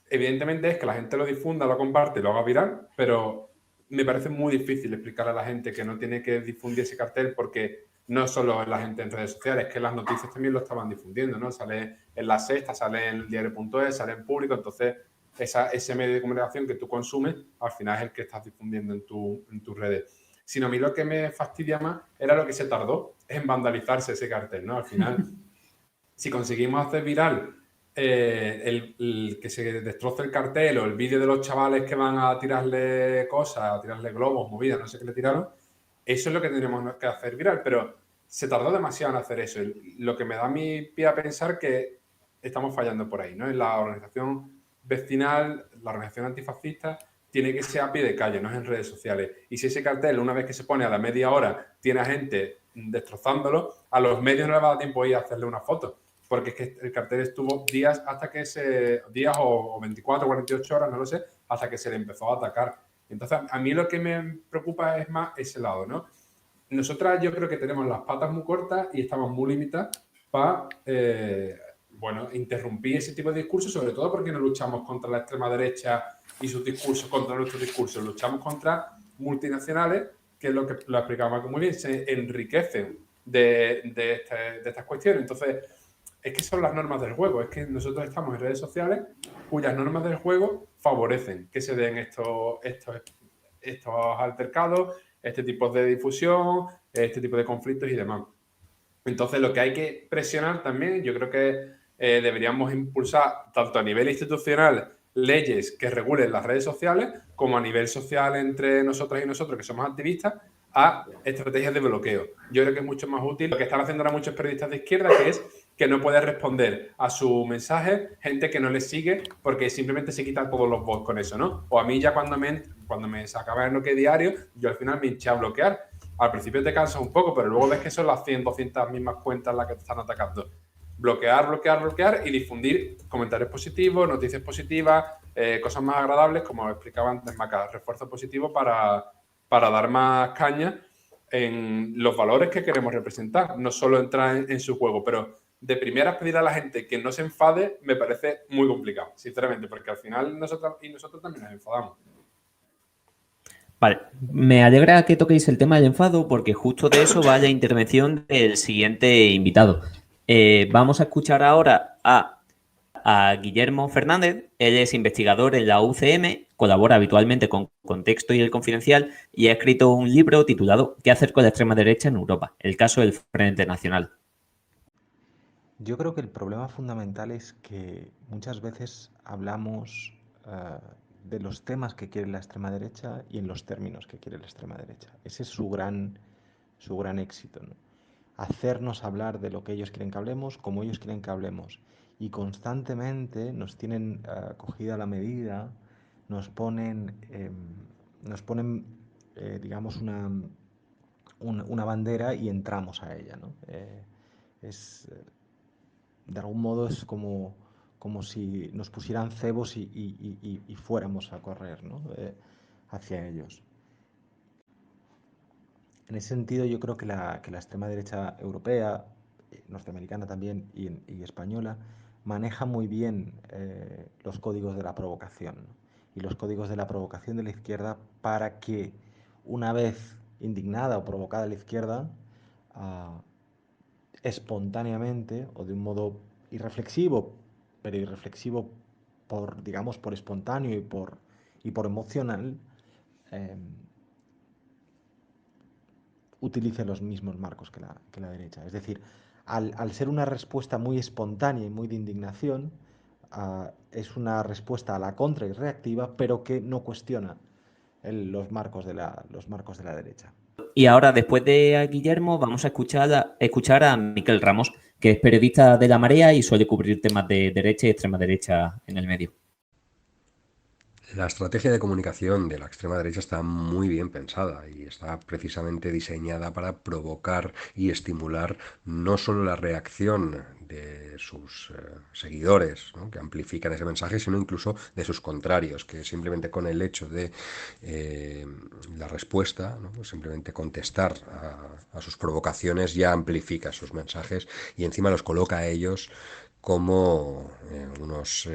evidentemente, es que la gente lo difunda, lo comparte, lo haga viral, pero me parece muy difícil explicar a la gente que no tiene que difundir ese cartel porque no solo la gente en redes sociales, que las noticias también lo estaban difundiendo, ¿no? Sale en La Sexta, sale en el diario.es, sale en Público, entonces ese medio de comunicación que tú consumes, al final es el que estás difundiendo en tus redes. Sino a mí lo que me fastidia más era lo que se tardó en vandalizarse ese cartel, ¿no? Al final, si conseguimos hacer viral el que se destroce el cartel o el vídeo de los chavales que van a tirarle cosas, a tirarle globos, movidas, no sé qué le tiraron, eso es lo que tendríamos que hacer viral, pero se tardó demasiado en hacer eso. Lo que me da mi pie a pensar que estamos fallando por ahí, ¿no? En la organización vecinal, la organización antifascista, tiene que ser a pie de calle, no es en redes sociales. Y si ese cartel, una vez que se pone a la media hora, tiene a gente destrozándolo, a los medios no les va a dar tiempo a ir a hacerle una foto. Porque es que el cartel estuvo días hasta que días o 24, 48 horas, no lo sé, hasta que se le empezó a atacar. Entonces, a mí lo que me preocupa es más ese lado, ¿no? Nosotras yo creo que tenemos las patas muy cortas y estamos muy limitadas para, interrumpir ese tipo de discursos, sobre todo porque no luchamos contra la extrema derecha y sus discursos contra nuestros discursos, luchamos contra multinacionales, que es lo que lo explicaba muy bien, se enriquecen de estas cuestiones. Entonces, es que son las normas del juego, es que nosotros estamos en redes sociales cuyas normas del juego favorecen que se den estos altercados, este tipo de difusión, este tipo de conflictos y demás. Entonces, lo que hay que presionar también, yo creo que deberíamos impulsar, tanto a nivel institucional, leyes que regulen las redes sociales, como a nivel social entre nosotras y nosotros, que somos activistas, a estrategias de bloqueo. Yo creo que es mucho más útil lo que están haciendo ahora muchos periodistas de izquierda, que es que no puede responder a su mensaje gente que no le sigue porque simplemente se quitan todos los bots con eso, ¿no? O a mí ya cuando me sacaba el bloque diario, yo al final me hinché a bloquear. Al principio te cansas un poco, pero luego ves que son las 100, 200 mismas cuentas las que te están atacando. Bloquear y difundir comentarios positivos, noticias positivas, cosas más agradables, como explicaba antes Maca, refuerzo positivo para dar más caña en los valores que queremos representar, no solo entrar en su juego, pero de primeras pedir a la gente que no se enfade me parece muy complicado, sinceramente, porque al final nosotros también nos enfadamos. Vale, me alegra que toquéis el tema del enfado porque justo de eso va la intervención del siguiente invitado. Vamos a escuchar ahora a Guillermo Fernández. Él es investigador en la UCM, colabora habitualmente con Contexto y El Confidencial y ha escrito un libro titulado ¿Qué hacer con la extrema derecha en Europa? El caso del Frente Nacional. Yo creo que el problema fundamental es que muchas veces hablamos de los temas que quiere la extrema derecha y en los términos que quiere la extrema derecha. Ese es su gran éxito, ¿no? Hacernos hablar de lo que ellos quieren que hablemos, como ellos quieren que hablemos. Y constantemente nos tienen cogida la medida, nos ponen digamos, una bandera y entramos a ella, ¿no? De algún modo es como si nos pusieran cebos y fuéramos a correr, ¿no? Hacia ellos. En ese sentido, yo creo que la extrema derecha europea, norteamericana también y española, maneja muy bien los códigos de la provocación, ¿no? Y los códigos de la provocación de la izquierda para que, una vez indignada o provocada la izquierda, espontáneamente o de un modo irreflexivo, pero irreflexivo por espontáneo y por emocional, utilice los mismos marcos que la derecha. Es decir, al ser una respuesta muy espontánea y muy de indignación, es una respuesta a la contra y reactiva, pero que no cuestiona los marcos de la derecha. Y ahora, después de Guillermo, vamos a escuchar a Miquel Ramos, que es periodista de La Marea y suele cubrir temas de derecha y extrema derecha en el medio. La estrategia de comunicación de la extrema derecha está muy bien pensada y está precisamente diseñada para provocar y estimular no solo la reacción de sus seguidores, ¿no?, que amplifican ese mensaje, sino incluso de sus contrarios, que simplemente con el hecho de la respuesta, ¿no?, pues simplemente contestar a sus provocaciones ya amplifica sus mensajes y encima los coloca a ellos como unos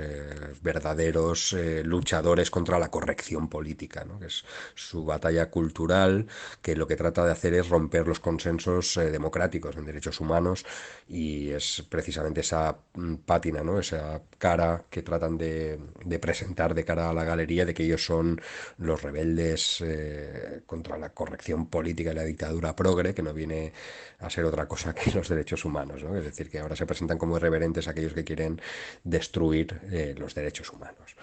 verdaderos luchadores contra la corrección política, ¿no?, que es su batalla cultural, que lo que trata de hacer es romper los consensos democráticos en derechos humanos, y es precisamente esa pátina, ¿no?, esa cara que tratan de presentar de cara a la galería de que ellos son los rebeldes contra la corrección política y la dictadura progre, que no viene a ser otra cosa que los derechos humanos, ¿no? Es decir, que ahora se presentan como irreverentes aquellos que quieren destruir los derechos humanos.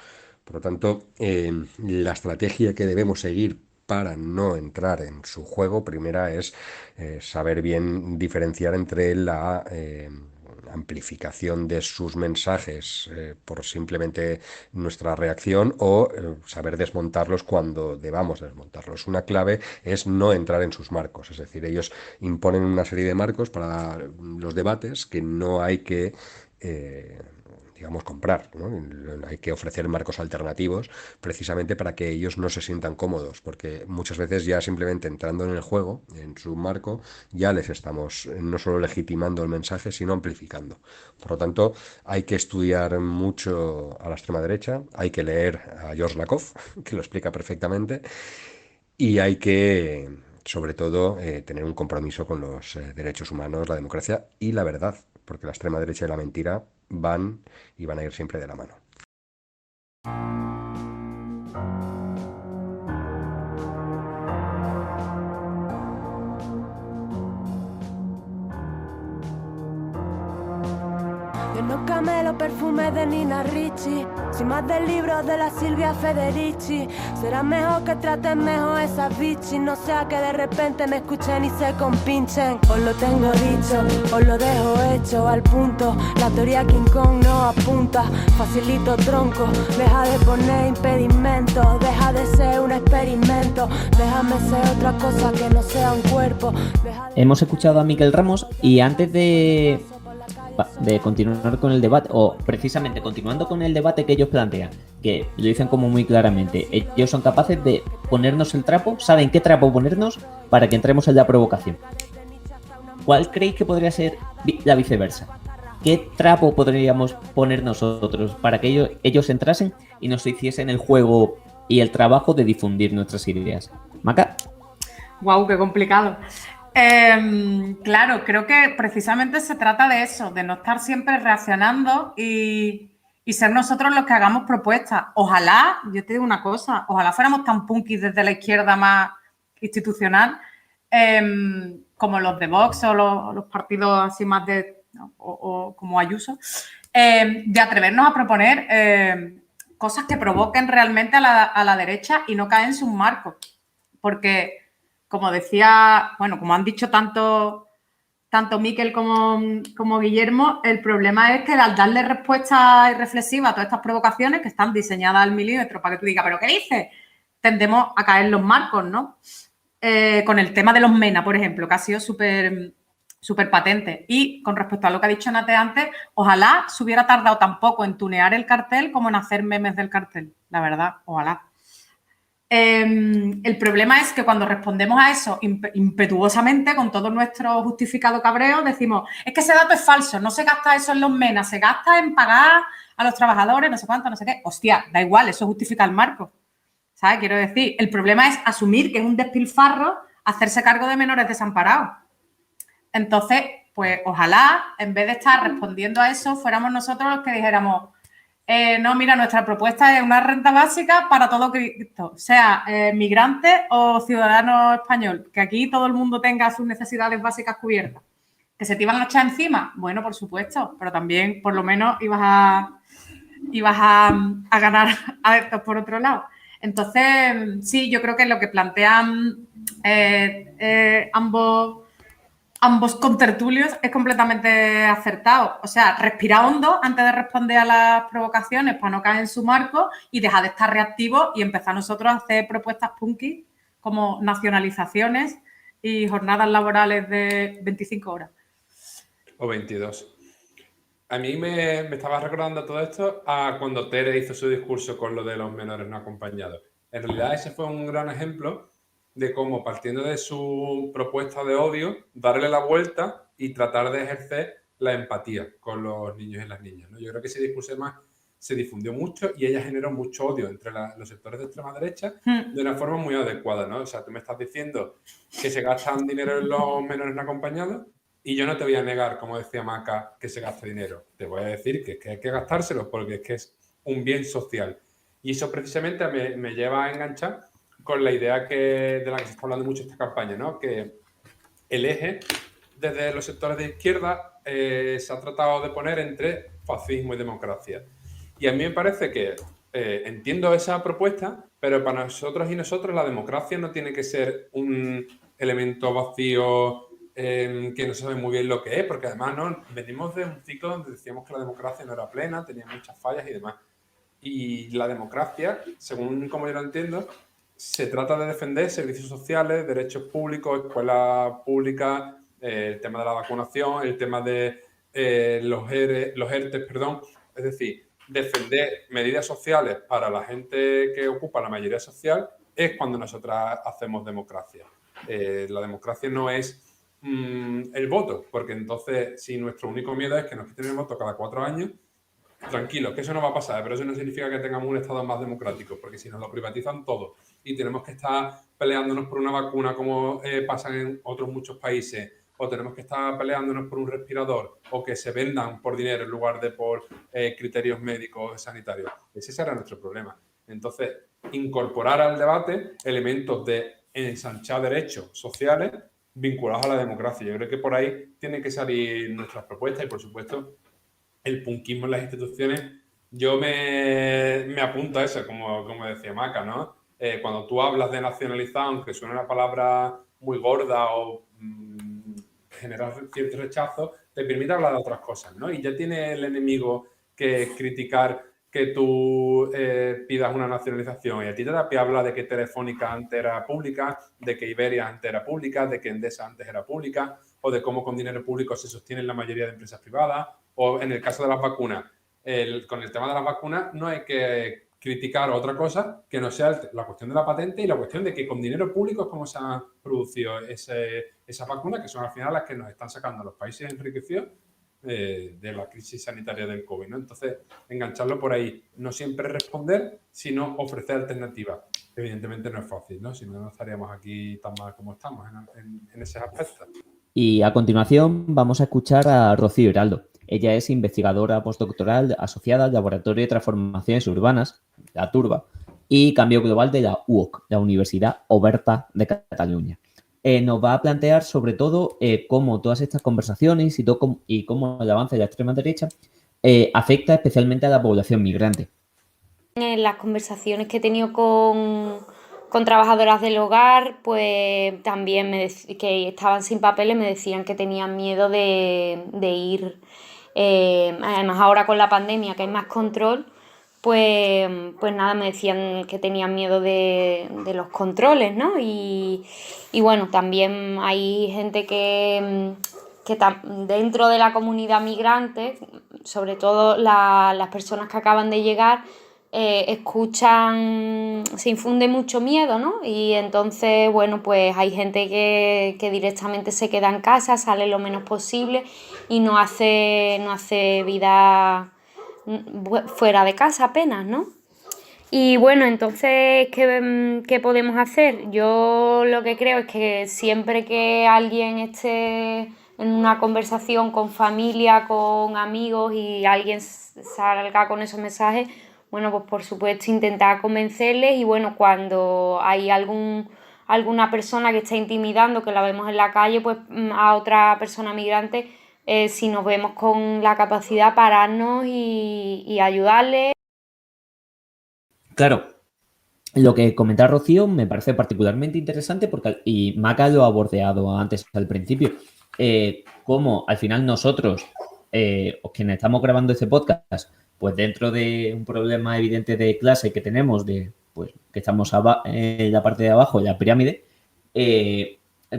Por lo tanto, la estrategia que debemos seguir para no entrar en su juego, primera es saber bien diferenciar entre amplificación de sus mensajes por simplemente nuestra reacción o saber desmontarlos cuando debamos desmontarlos. Una clave es no entrar en sus marcos, es decir, ellos imponen una serie de marcos para los debates que no hay que digamos, comprar, ¿no? Hay que ofrecer marcos alternativos precisamente para que ellos no se sientan cómodos, porque muchas veces ya simplemente entrando en el juego, en su marco, ya les estamos no solo legitimando el mensaje, sino amplificando. Por lo tanto, hay que estudiar mucho a la extrema derecha, hay que leer a George Lakoff, que lo explica perfectamente, y hay que, sobre todo, tener un compromiso con los derechos humanos, la democracia y la verdad, porque la extrema derecha y la mentira van y van a ir siempre de la mano. Yo no camelo perfume de Nina Ricci, sin más del libro de la Silvia Federici. Será mejor que traten mejor esas bichis, no sea que de repente me escuchen y se compinchen. Os lo tengo dicho, os lo dejo hecho al punto. La teoría King Kong no apunta, facilito tronco. Deja de poner impedimentos, deja de ser un experimento. Déjame ser otra cosa que no sea un cuerpo. Hemos escuchado a Miquel Ramos y antes de continuar con el debate, o precisamente continuando con el debate que ellos plantean, que lo dicen como muy claramente, ellos son capaces de ponernos el trapo, saben qué trapo ponernos para que entremos en la provocación. ¿Cuál creéis que podría ser la viceversa? ¿Qué trapo podríamos poner nosotros para que ellos entrasen y nos hiciesen el juego y el trabajo de difundir nuestras ideas? Maca. Guau, qué complicado. Claro, creo que precisamente se trata de eso, de no estar siempre reaccionando y ser nosotros los que hagamos propuestas. Ojalá, yo te digo una cosa, ojalá fuéramos tan punkis desde la izquierda más institucional como los de Vox o los partidos así más o como Ayuso, de atrevernos a proponer cosas que provoquen realmente a la derecha y no caer en sus marcos. Porque, como decía, bueno, como han dicho tanto Miquel como Guillermo, el problema es que al darle respuesta reflexiva a todas estas provocaciones que están diseñadas al milímetro para que tú digas, ¿pero qué dices? Tendemos a caer en los marcos, ¿no? Con el tema de los MENA, por ejemplo, que ha sido súper patente. Y con respecto a lo que ha dicho Nate antes, ojalá se hubiera tardado tan poco en tunear el cartel como en hacer memes del cartel, la verdad, ojalá. El problema es que cuando respondemos a eso impetuosamente, con todo nuestro justificado cabreo, decimos, es que ese dato es falso, no se gasta eso en los MENA, se gasta en pagar a los trabajadores, no sé cuánto, no sé qué. Hostia, da igual, eso justifica el marco. ¿Sabes? Quiero decir, el problema es asumir que es un despilfarro hacerse cargo de menores desamparados. Entonces, pues ojalá, en vez de estar respondiendo a eso, fuéramos nosotros los que dijéramos, no, mira, nuestra propuesta es una renta básica para todo Cristo, sea migrante o ciudadano español, que aquí todo el mundo tenga sus necesidades básicas cubiertas. ¿Que se te iban a echar encima? Bueno, por supuesto, pero también por lo menos ibas a ganar adeptos por otro lado. Entonces, sí, yo creo que lo que plantean ambos contertulios es completamente acertado. O sea, respirar hondo antes de responder a las provocaciones para no caer en su marco y dejar de estar reactivos y empezar nosotros a hacer propuestas punky como nacionalizaciones y jornadas laborales de 25 horas. O 22. A mí me estaba recordando todo esto a cuando Tere hizo su discurso con lo de los menores no acompañados. En realidad ese fue un gran ejemplo de cómo, partiendo de su propuesta de odio, darle la vuelta y tratar de ejercer la empatía con los niños y las niñas, ¿no? Yo creo que ese discurso además se difundió mucho y ella generó mucho odio entre los sectores de extrema derecha de una forma muy adecuada, ¿no? O sea, tú me estás diciendo que se gastan dinero en los menores no acompañados y yo no te voy a negar, como decía Maca, que se gaste dinero. Te voy a decir que hay que gastárselo porque es que es un bien social. Y eso precisamente me lleva a enganchar con la idea de la que se está hablando mucho esta campaña, ¿no? Que el eje desde los sectores de izquierda se ha tratado de poner entre fascismo y democracia. Y a mí me parece que entiendo esa propuesta, pero para nosotros y nosotros la democracia no tiene que ser un elemento vacío que no saben muy bien lo que es, porque además ¿no? venimos de un ciclo donde decíamos que la democracia no era plena, tenía muchas fallas y demás. Y la democracia, según como yo lo entiendo, se trata de defender servicios sociales, derechos públicos, escuelas públicas, el tema de la vacunación, el tema de los ERTE, perdón. Es decir, defender medidas sociales para la gente que ocupa la mayoría social es cuando nosotras hacemos democracia. La democracia no es el voto, porque entonces si nuestro único miedo es que nos quiten el voto cada 4 años, tranquilo, que eso no va a pasar, pero eso no significa que tengamos un Estado más democrático, porque si nos lo privatizan todo y tenemos que estar peleándonos por una vacuna como pasa en otros muchos países, o tenemos que estar peleándonos por un respirador, o que se vendan por dinero en lugar de por criterios médicos sanitarios, ese será nuestro problema. Entonces, incorporar al debate elementos de ensanchar derechos sociales vinculados a la democracia. Yo creo que por ahí tienen que salir nuestras propuestas y, por supuesto, el punquismo en las instituciones. Yo me apunto a eso, como decía Maca, ¿no? Cuando tú hablas de nacionalizar, aunque suene una palabra muy gorda o genera cierto rechazo, te permite hablar de otras cosas, ¿no? Y ya tiene el enemigo que criticar que tú pidas una nacionalización, y a ti te da pie hablar de que Telefónica antes era pública, de que Iberia antes era pública, de que Endesa antes era pública, o de cómo con dinero público se sostienen la mayoría de empresas privadas, o en el caso de las vacunas. Con el tema de las vacunas no hay que criticar otra cosa que no sea la cuestión de la patente y la cuestión de que con dinero público es como se han producido esas vacunas, que son al final las que nos están sacando a los países enriquecidos de la crisis sanitaria del COVID, ¿no? Entonces, engancharlo por ahí. No siempre responder, sino ofrecer alternativas. Evidentemente no es fácil, ¿no? Si no, no estaríamos aquí tan mal como estamos en ese aspecto. Y a continuación vamos a escuchar a Rocío Hiraldo. Ella es investigadora postdoctoral asociada al Laboratorio de Transformaciones Urbanas, la TURBA, y Cambio Global de la UOC, la Universidad Oberta de Cataluña. Nos va a plantear sobre todo cómo todas estas conversaciones y cómo el avance de la extrema derecha afecta especialmente a la población migrante. En las conversaciones que he tenido con trabajadoras del hogar, pues también que estaban sin papeles me decían que tenían miedo de ir. Además ahora con la pandemia que hay más control, pues nada, me decían que tenían miedo de los controles, ¿no? Y bueno, también hay gente que dentro de la comunidad migrante, sobre todo las personas que acaban de llegar, escuchan, se infunde mucho miedo, ¿no? Y entonces, bueno, pues hay gente que directamente se queda en casa, sale lo menos posible y no hace vida fuera de casa apenas, ¿no? Y bueno, entonces, ¿qué podemos hacer? Yo lo que creo es que siempre que alguien esté en una conversación con familia, con amigos y alguien salga con esos mensajes, bueno, pues por supuesto intentar convencerles y bueno, cuando hay alguna persona que está intimidando, que la vemos en la calle, pues a otra persona migrante, si nos vemos con la capacidad, pararnos y ayudarle. Claro, lo que comenta Rocío me parece particularmente interesante y Maca lo ha bordeado antes al principio, cómo al final nosotros, quienes estamos grabando este podcast, pues dentro de un problema evidente de clase que tenemos, pues que estamos en la parte de abajo de la pirámide,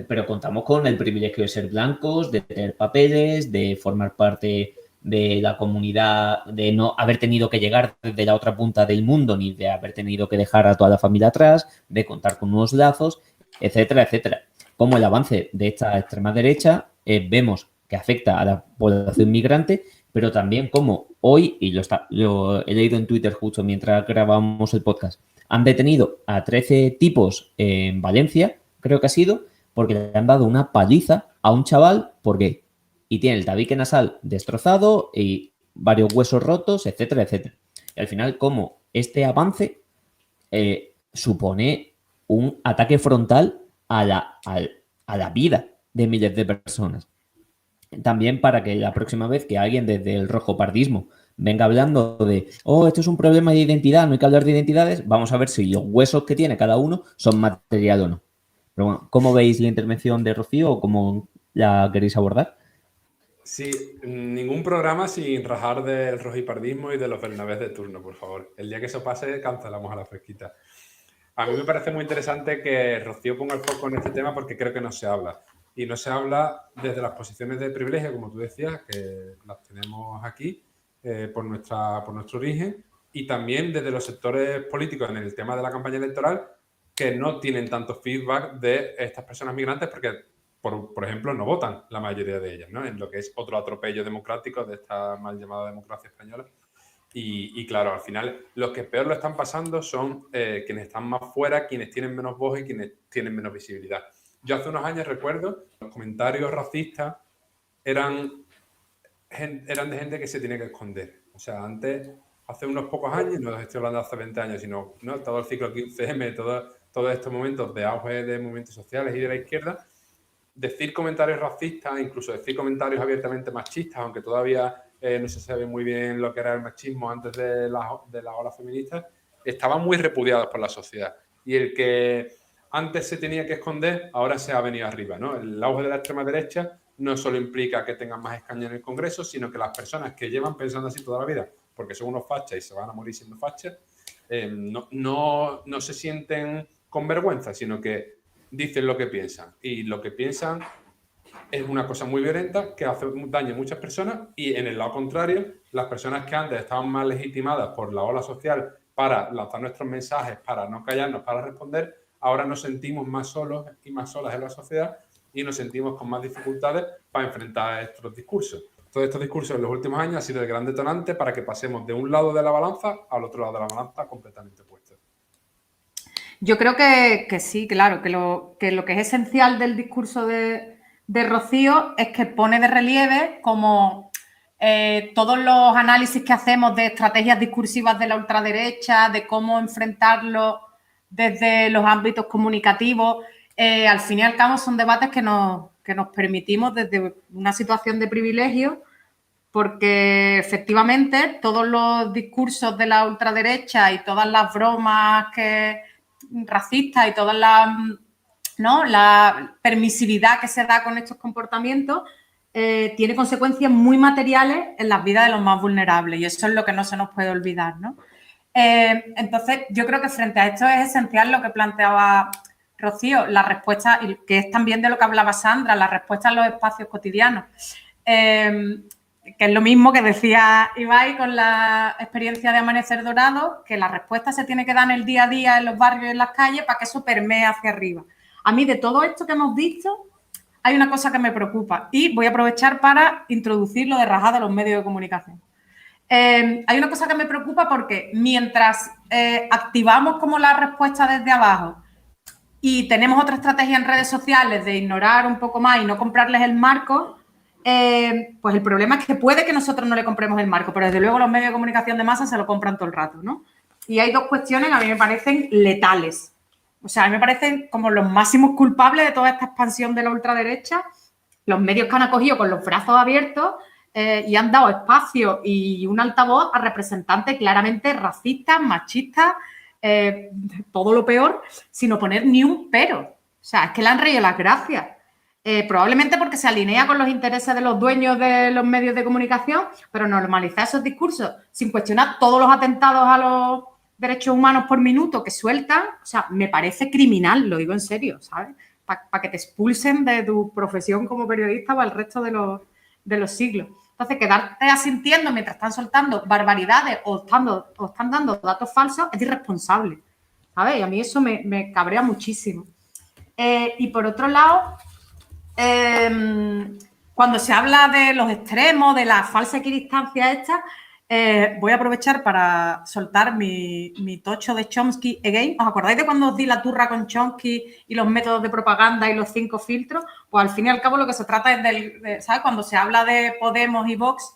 pero contamos con el privilegio de ser blancos, de tener papeles, de formar parte de la comunidad, de no haber tenido que llegar desde la otra punta del mundo, ni de haber tenido que dejar a toda la familia atrás, de contar con unos lazos, etcétera, etcétera. Como el avance de esta extrema derecha vemos que afecta a la población migrante, pero también como hoy, y lo he leído en Twitter justo mientras grabamos el podcast, han detenido a 13 tipos en Valencia, creo que ha sido, porque le han dado una paliza a un chaval por gay. Y tiene el tabique nasal destrozado y varios huesos rotos, etcétera, etcétera. Y al final, como este avance supone un ataque frontal a la vida de miles de personas. También para que la próxima vez que alguien desde el rojopardismo venga hablando de esto es un problema de identidad, no hay que hablar de identidades, vamos a ver si los huesos que tiene cada uno son material o no. Pero bueno, ¿cómo veis la intervención de Rocío o cómo la queréis abordar. Sí, ningún programa sin rajar del rojipardismo y de los Bernabés de turno, por favor. El día que eso pase, cancelamos a la fresquita. A mí me parece muy interesante que Rocío ponga el foco en este tema porque creo que no se habla. Y no se habla desde las posiciones de privilegio, como tú decías, que las tenemos aquí por nuestro origen, y también desde los sectores políticos en el tema de la campaña electoral, que no tienen tanto feedback de estas personas migrantes porque, por ejemplo, no votan la mayoría de ellas, ¿no? En lo que es otro atropello democrático de esta mal llamada democracia española. Y claro, al final los que peor lo están pasando son quienes están más fuera, quienes tienen menos voz y quienes tienen menos visibilidad. Yo hace unos años recuerdo, los comentarios racistas eran de gente que se tiene que esconder. O sea, antes, hace unos pocos años, no estoy hablando de hace 20 años, sino ¿no? Todo el ciclo 15M, todos estos momentos de auge de movimientos sociales y de la izquierda, decir comentarios racistas, incluso decir comentarios abiertamente machistas, aunque todavía no se sabe muy bien lo que era el machismo antes de la ola feminista, estaban muy repudiados por la sociedad. Y el que antes se tenía que esconder, ahora se ha venido arriba, ¿no? El auge de la extrema derecha no solo implica que tengan más escaños en el Congreso, sino que las personas que llevan pensando así toda la vida, porque son unos fachas y se van a morir siendo fachas, no se sienten con vergüenza, sino que dicen lo que piensan. Y lo que piensan es una cosa muy violenta que hace daño a muchas personas, y en el lado contrario, las personas que antes estaban más legitimadas por la ola social para lanzar nuestros mensajes, para no callarnos, para responder, ahora nos sentimos más solos y más solas en la sociedad y nos sentimos con más dificultades para enfrentar estos discursos. Todos estos discursos en los últimos años han sido el gran detonante para que pasemos de un lado de la balanza al otro lado de la balanza completamente opuesto. Yo creo que sí, claro, que lo que es esencial del discurso de Rocío es que pone de relieve como todos los análisis que hacemos de estrategias discursivas de la ultraderecha, de cómo enfrentarlo desde los ámbitos comunicativos, al fin y al cabo son debates que nos permitimos desde una situación de privilegio, porque efectivamente todos los discursos de la ultraderecha y todas las bromas racistas y toda la permisividad que se da con estos comportamientos tiene consecuencias muy materiales en las vidas de los más vulnerables, y eso es lo que no se nos puede olvidar, ¿no? Entonces, yo creo que frente a esto es esencial lo que planteaba Rocío, la respuesta, que es también de lo que hablaba Sandra, la respuesta en los espacios cotidianos. Que es lo mismo que decía Ibai con la experiencia de Amanecer Dorado, que la respuesta se tiene que dar en el día a día, en los barrios y en las calles, para que eso permee hacia arriba. A mí, de todo esto que hemos visto, hay una cosa que me preocupa, y voy a aprovechar para introducir lo de rajar de los medios de comunicación. Hay una cosa que me preocupa porque mientras activamos como la respuesta desde abajo y tenemos otra estrategia en redes sociales de ignorar un poco más y no comprarles el marco, pues el problema es que puede que nosotros no le compremos el marco, pero desde luego los medios de comunicación de masa se lo compran todo el rato, ¿no? Y hay dos cuestiones que a mí me parecen letales. O sea, a mí me parecen como los máximos culpables de toda esta expansión de la ultraderecha, los medios que han acogido con los brazos abiertos y han dado espacio y un altavoz a representantes claramente racistas, machistas, todo lo peor, sin oponer ni un pero. O sea, es que le han reído las gracias. Probablemente porque se alinea con los intereses de los dueños de los medios de comunicación, pero normalizar esos discursos sin cuestionar todos los atentados a los derechos humanos por minuto que sueltan, o sea, me parece criminal, lo digo en serio, ¿sabes? Para que te expulsen de tu profesión como periodista para el resto de los siglos. Entonces, quedarte asintiendo mientras están soltando barbaridades o están dando datos falsos es irresponsable, ¿sabes? Y a mí eso me cabrea muchísimo. Y por otro lado, cuando se habla de los extremos, de la falsa equidistancia esta, voy a aprovechar para soltar mi tocho de Chomsky again. ¿Os acordáis de cuando os di la turra con Chomsky y los métodos de propaganda y los 5 filtros? Pues al fin y al cabo lo que se trata es ¿sabes? Cuando se habla de Podemos y Vox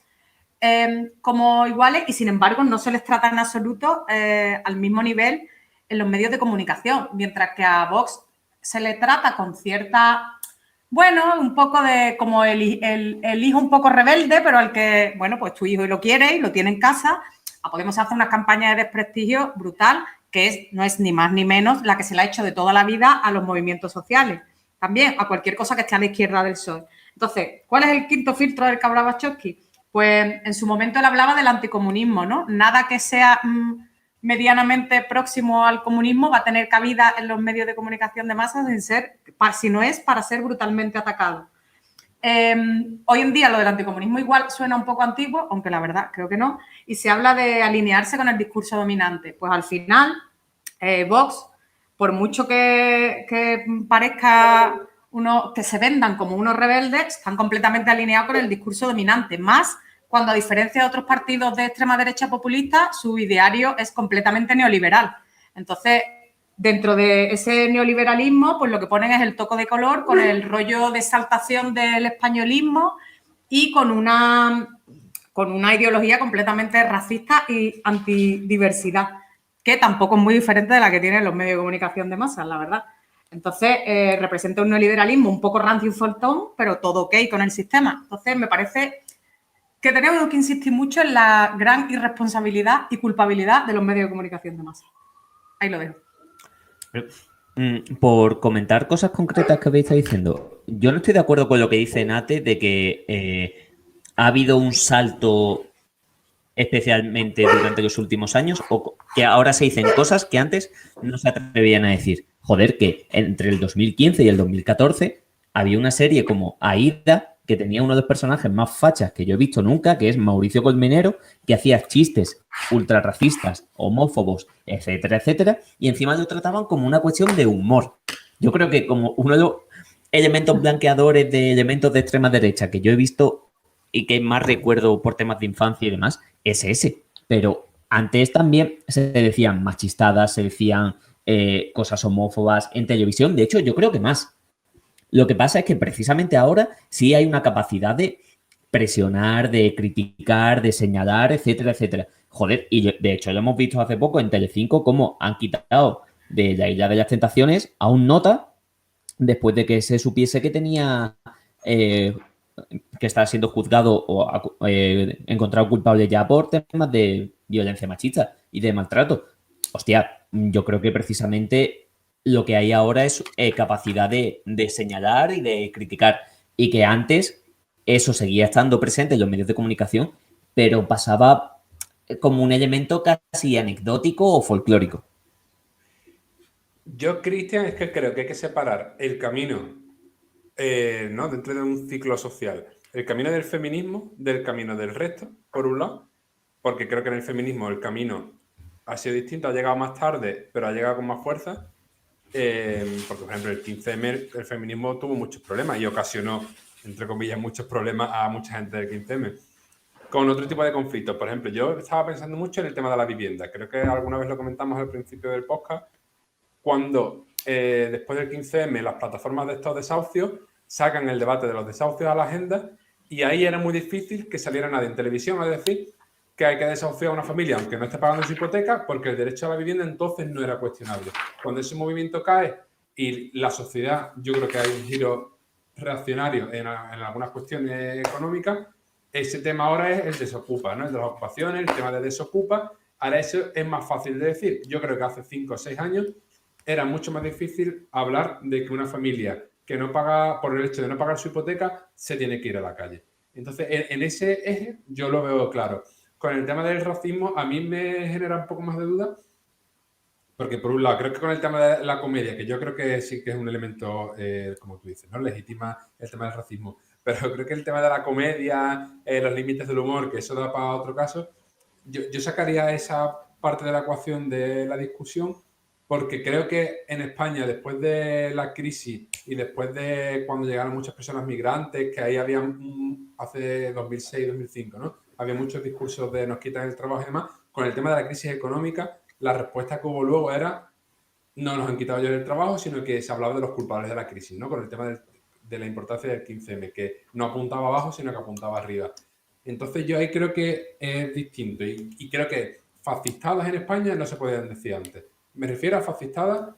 como iguales, y sin embargo no se les trata en absoluto al mismo nivel en los medios de comunicación, mientras que a Vox se le trata con cierta... Bueno, un poco de como el hijo un poco rebelde, pero al que, bueno, pues tu hijo lo quiere y lo tiene en casa. A Podemos hacer una campaña de desprestigio brutal, que no es ni más ni menos la que se le ha hecho de toda la vida a los movimientos sociales. También a cualquier cosa que esté a la izquierda del PSOE. Entonces, ¿cuál es el quinto filtro del que hablaba Chomsky? Pues en su momento él hablaba del anticomunismo, ¿no? Nada que sea medianamente próximo al comunismo va a tener cabida en los medios de comunicación de masas si no es para ser brutalmente atacado. Hoy en día lo del anticomunismo igual suena un poco antiguo, aunque la verdad creo que no, y se habla de alinearse con el discurso dominante. Pues al final, Vox, por mucho que parezca que se vendan como unos rebeldes, están completamente alineados con el discurso dominante, más cuando a diferencia de otros partidos de extrema derecha populista, su ideario es completamente neoliberal. Entonces, dentro de ese neoliberalismo, pues lo que ponen es el toco de color con el rollo de exaltación del españolismo y con una ideología completamente racista y antidiversidad, que tampoco es muy diferente de la que tienen los medios de comunicación de masas, la verdad. Entonces, representa un neoliberalismo un poco rancio y faltón, pero todo ok con el sistema. Entonces, me parece que tenemos que insistir mucho en la gran irresponsabilidad y culpabilidad de los medios de comunicación de masas. Ahí lo dejo. Por comentar cosas concretas que habéis estado diciendo, yo no estoy de acuerdo con lo que dice Nate de que ha habido un salto especialmente durante los últimos años o que ahora se dicen cosas que antes no se atrevían a decir. Joder, que entre el 2015 y el 2014 había una serie como Aída que tenía uno de los personajes más fachas que yo he visto nunca, que es Mauricio Colmenero, que hacía chistes ultra racistas, homófobos, etcétera, etcétera, y encima lo trataban como una cuestión de humor. Yo creo que como uno de los elementos blanqueadores de elementos de extrema derecha que yo he visto y que más recuerdo por temas de infancia y demás, es ese. Pero antes también se decían machistadas, se decían cosas homófobas en televisión. De hecho, yo creo que más. Lo que pasa es que precisamente ahora sí hay una capacidad de presionar, de criticar, de señalar, etcétera, etcétera. Joder, y de hecho lo hemos visto hace poco en Telecinco cómo han quitado de la Isla de las Tentaciones a un nota después de que se supiese que tenía que estaba siendo juzgado o encontrado culpable ya por temas de violencia machista y de maltrato. Hostia, yo creo que precisamente lo que hay ahora es capacidad de señalar y de criticar. Y que antes eso seguía estando presente en los medios de comunicación, pero pasaba como un elemento casi anecdótico o folclórico. Yo, Cristian, es que creo que hay que separar el camino, ¿no? Dentro de un ciclo social, el camino del feminismo del camino del resto, por un lado, porque creo que en el feminismo el camino ha sido distinto, ha llegado más tarde, pero ha llegado con más fuerza. Porque, por ejemplo, el 15M, el feminismo tuvo muchos problemas y ocasionó, entre comillas, muchos problemas a mucha gente del 15M. Con otro tipo de conflictos. Por ejemplo, yo estaba pensando mucho en el tema de la vivienda. Creo que alguna vez lo comentamos al principio del podcast, cuando después del 15M las plataformas de estos desahucios sacan el debate de los desahucios a la agenda y ahí era muy difícil que saliera nadie en televisión a decir que hay que desahuciar a una familia aunque no esté pagando su hipoteca porque el derecho a la vivienda entonces no era cuestionable. Cuando ese movimiento cae y la sociedad, yo creo que hay un giro reaccionario en algunas cuestiones económicas, ese tema ahora es el desocupa, ¿no? El de las ocupaciones, el tema de desocupa. Ahora eso es más fácil de decir. Yo creo que hace 5 o 6 años era mucho más difícil hablar de que una familia que no paga, por el hecho de no pagar su hipoteca, se tiene que ir a la calle. Entonces, en ese eje yo lo veo claro. Con el tema del racismo, a mí me genera un poco más de duda, porque por un lado, creo que con el tema de la comedia, que yo creo que sí que es un elemento, como tú dices, ¿no? Legitima el tema del racismo, pero creo que el tema de la comedia, los límites del humor, que eso da para otro caso, yo sacaría esa parte de la ecuación de la discusión, porque creo que en España, después de la crisis y después de cuando llegaron muchas personas migrantes, que ahí había hace 2006-2005, ¿no? Había muchos discursos de nos quitan el trabajo y demás. Con el tema de la crisis económica, la respuesta que hubo luego era no nos han quitado ya el trabajo, sino que se hablaba de los culpables de la crisis, ¿no? Con el tema de la importancia del 15M, que no apuntaba abajo, sino que apuntaba arriba. Entonces yo ahí creo que es distinto y creo que fascistadas en España no se podían decir antes. Me refiero a fascistadas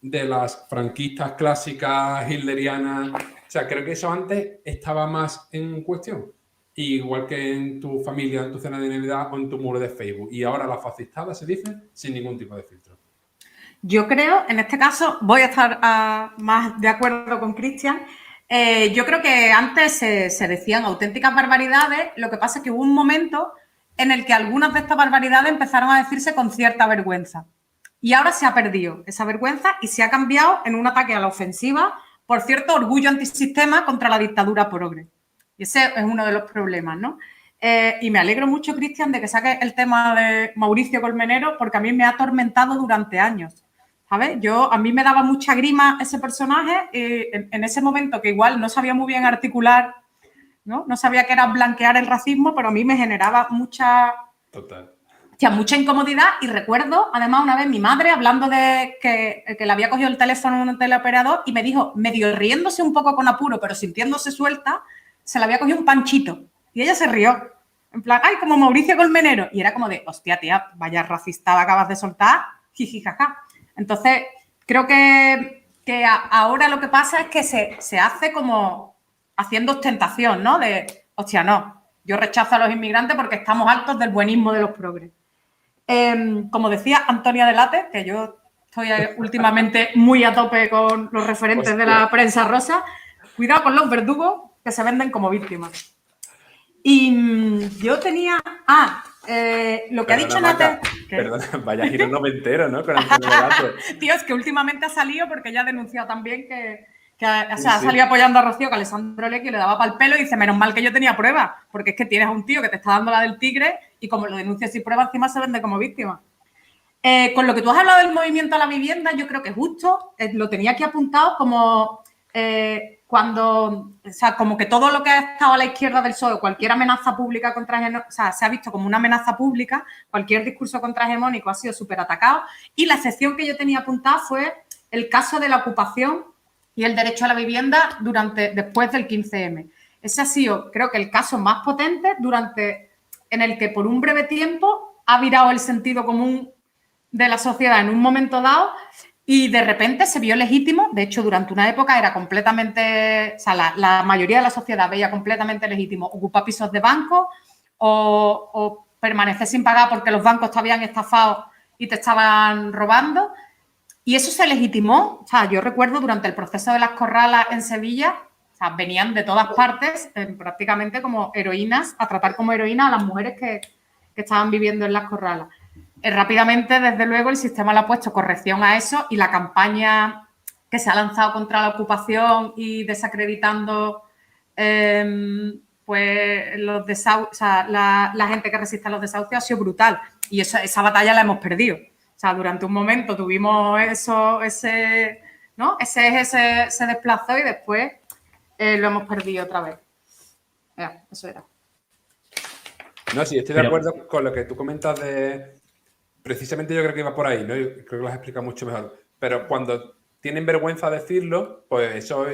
de las franquistas clásicas, hitlerianas. O sea, creo que eso antes estaba más en cuestión. Igual que en tu familia, en tu cena de Navidad o en tu muro de Facebook. Y ahora las fascistadas se dicen sin ningún tipo de filtro. Yo creo, en este caso, voy a estar más de acuerdo con Cristian. Yo creo que antes se decían auténticas barbaridades, lo que pasa es que hubo un momento en el que algunas de estas barbaridades empezaron a decirse con cierta vergüenza. Y ahora se ha perdido esa vergüenza y se ha cambiado en un ataque a la ofensiva por cierto orgullo antisistema contra la dictadura progre. Y ese es uno de los problemas, ¿no? Y me alegro mucho, Cristian, de que saques el tema de Mauricio Colmenero, porque a mí me ha atormentado durante años, ¿sabes? A mí me daba mucha grima ese personaje en ese momento que igual no sabía muy bien articular, ¿no? No sabía qué era blanquear el racismo, pero a mí me generaba mucha incomodidad. Y recuerdo, además, una vez mi madre hablando de que le había cogido el teléfono en un teleoperador y me dijo, medio riéndose un poco con apuro, pero sintiéndose suelta, se le había cogido un panchito. Y ella se rió. En plan, ¡ay, como Mauricio Colmenero! Y era como de, hostia, tía, vaya racista acabas de soltar, jiji, jaja. Entonces, creo que ahora lo que pasa es que se hace como haciendo ostentación, ¿no? De, hostia, no, yo rechazo a los inmigrantes porque estamos hartos del buenismo de los progres. Como decía Antonia Delate, que yo estoy últimamente muy a tope con los referentes de la prensa rosa, cuidado con los verdugos que se venden como víctimas. Y yo tenía... lo que ha dicho Nate... Perdona, vaya giro noventero, ¿no? Con Antonio Delate. Tío, es que últimamente ha salido porque ella ha denunciado también que ha salido apoyando a Rocío, que Alessandro Lecchio le daba pa'l pelo y dice, menos mal que yo tenía pruebas, porque es que tienes a un tío que te está dando la del tigre y como lo denuncias sin pruebas, encima se vende como víctima. Con lo que tú has hablado del movimiento a la vivienda, yo creo que justo lo tenía aquí apuntado como como que todo lo que ha estado a la izquierda del PSOE, cualquier amenaza pública se ha visto como una amenaza pública, cualquier discurso contrahegemónico ha sido súper atacado, y la excepción que yo tenía apuntada fue el caso de la ocupación y el derecho a la vivienda después del 15M. Ese ha sido, creo que, el caso más potente en el que por un breve tiempo ha virado el sentido común de la sociedad en un momento dado y de repente se vio legítimo. De hecho, durante una época era completamente... O sea, la mayoría de la sociedad veía completamente legítimo ocupar pisos de banco o permanecer sin pagar porque los bancos te habían estafado y te estaban robando. Y eso se legitimó. O sea, yo recuerdo durante el proceso de las corralas en Sevilla, o sea, venían de todas partes prácticamente como heroínas, a tratar como heroínas a las mujeres que estaban viviendo en las corralas. Rápidamente, desde luego, el sistema le ha puesto corrección a eso y la campaña que se ha lanzado contra la ocupación y desacreditando pues la gente que resiste a los desahucios ha sido brutal. Y esa batalla la hemos perdido. O sea, durante un momento tuvimos ese eje se desplazó y después lo hemos perdido otra vez. Eso era. No, sí, estoy de acuerdo con lo que tú comentas de... Precisamente yo creo que iba por ahí, ¿no? Yo creo que lo has explicado mucho mejor. Pero cuando tienen vergüenza de decirlo, pues eso